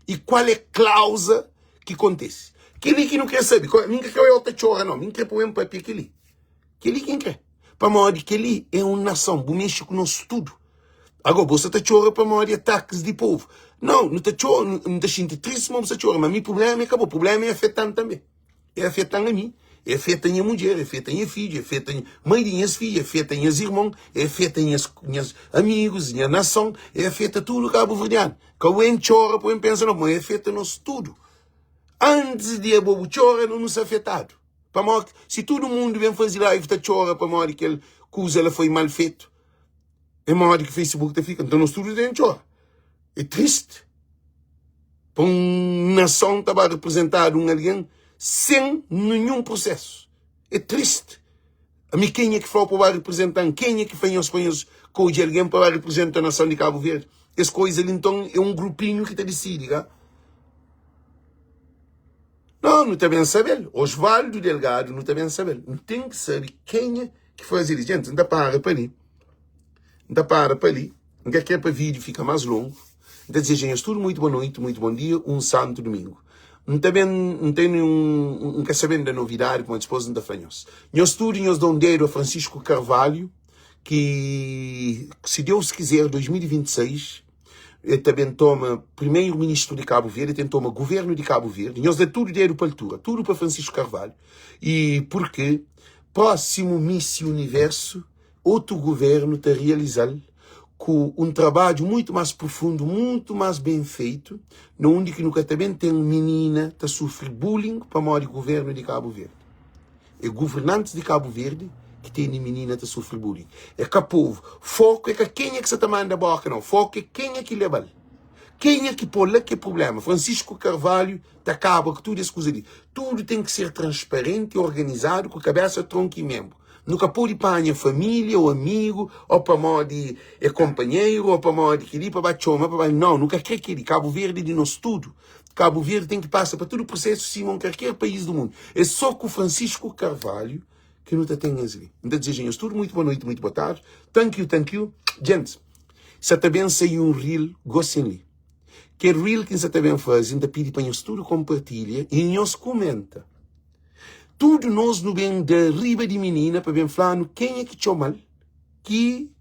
E qual é a cláusula que acontece? Aquele que não quer saber. Ninguém quer outra chora, não. Ninguém quer pôr um papel aquele. Aquele quem quer. Para morrer, aquele é uma nação. O México com nós tudo. Agora, você está chorando para morrer ataques de povo. Não, não está chorando, não está sentindo triste, mas você chora. Mas o meu problema é acabou. O problema é afetando também. É afetando a mim. É afeta a minha mulher, é afeta a minha filha, é afeta a mãe de minhas filhas, é afeta a minhas irmãos, é afeta a minhas amigos, a minha nação, é afeta tudo o Cabo Verdeano. Que o em chora, põe pensa não, mas é afeta nós tudo. Antes de a bobo chora, não nos afetado. Se todo mundo vem fazer live, tá chora para morrer que a coisa ela foi mal feita. É morrer que o Facebook tá fica, então nós tudo tem chora. É triste. Para uma nação que estava representado alguém sem nenhum processo. É triste. A mim quem é que falou para representar, quem é que fez os espanhóis com alguém para representar a nação de Cabo Verde? Essa coisa ali então é um grupinho que te decide, tá? Não está bem saber. Osvaldo Delgado não está bem saber. Não tem que saber quem é que faz isso. Gente, não dá para ali. Não dá para ali. Não quer para o vídeo fica mais longo. Então, desejo tudo muito boa noite, muito bom dia, um santo domingo. Não quer saber da novidade, como a esposa não está falando. Nós tudo, nós damos dedo a Francisco Carvalho, que, se Deus quiser, 2026, ele também toma primeiro-ministro de Cabo Verde, ele toma governo de Cabo Verde. Nós damos tudo dedo para a altura, tudo para Francisco Carvalho. E porque próximo Miss Universo, outro governo está realizando com um trabalho muito mais profundo, muito mais bem feito, onde que nunca também tem menina que sofre bullying para morrer governo de Cabo Verde. É governantes de Cabo Verde que tem menina que sofre bullying. É que o povo, foco é que quem é que se está mandando a boca, não. Foco é quem é que leva. Quem é que pôr lá que é problema. Francisco Carvalho acaba com tudo isso coisa ali. Tudo tem que ser transparente e organizado com a cabeça, tronco e membro. Nunca pode para a família, ou amigo, ou para morrer é companheiro, ou para morrer que para bachoma, para não, nunca quer que ele. Cabo Verde de nós tudo. Cabo Verde tem que passar para todo o processo, Simão, qualquer país do mundo. É só com Francisco Carvalho que não tem ali. Então, desejamos tudo muito boa noite, muito boa tarde. Thank you. Gente, se também saiu um reel, gostem-lhe. Que é reel que você também faz, ainda pede para nós tudo compartilha e nós comenta. Tudo nós no bem da riba de menina para bem falar quem é que chama, que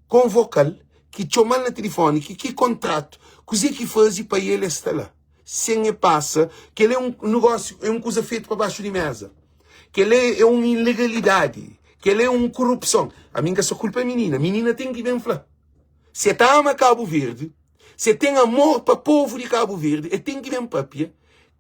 convoca, que chama no telefone, que contrato, coisa que faz para ele estar lá. Sem passa, que ele é um negócio, é uma coisa feita para baixo de mesa. Que ele é uma ilegalidade, que ele é uma corrupção. A mim que essa culpa é menina. Menina tem que vir falar. Se tá ama Cabo Verde, se tem amor para o povo de Cabo Verde, e tem que vir papia,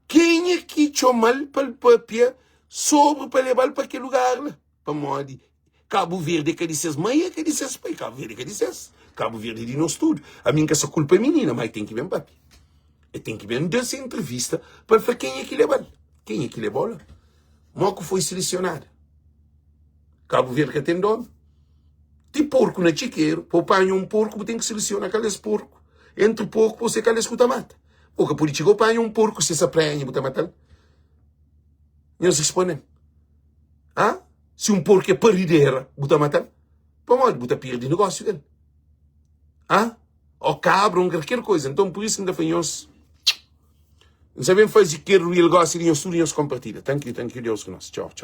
quem é que mal para o papia sobre para levar para aquele lugar lá? Para modo Cabo Verde que dizes mãe, que dizes pai, Cabo Verde que dizes. Cabo Verde de nós tudo. A mim que essa culpa é menina, mas tem que vir papia. E tem que vir dessa entrevista para ver quem é que leva. Quem é que levou lá? Moco foi selecionado. Cabo Verde que tem dono. De porco na chiqueiro, para apanhar um porco, tem que selecionar aqueles porco. Entre o porco, você que escuta mata. Porque por isso, apanha um porco, se aprenha, você mata. Não se expõe. Ah? Se um porco é parideira, você mata. Para onde você perde negócio dele? Ah? Ou cabra, ou qualquer coisa. Então, por isso, ainda foi nós. Não sabemos fazer que o negócio e nós compartilhamos. Thank you, Deus, que nós. Tchau, tchau.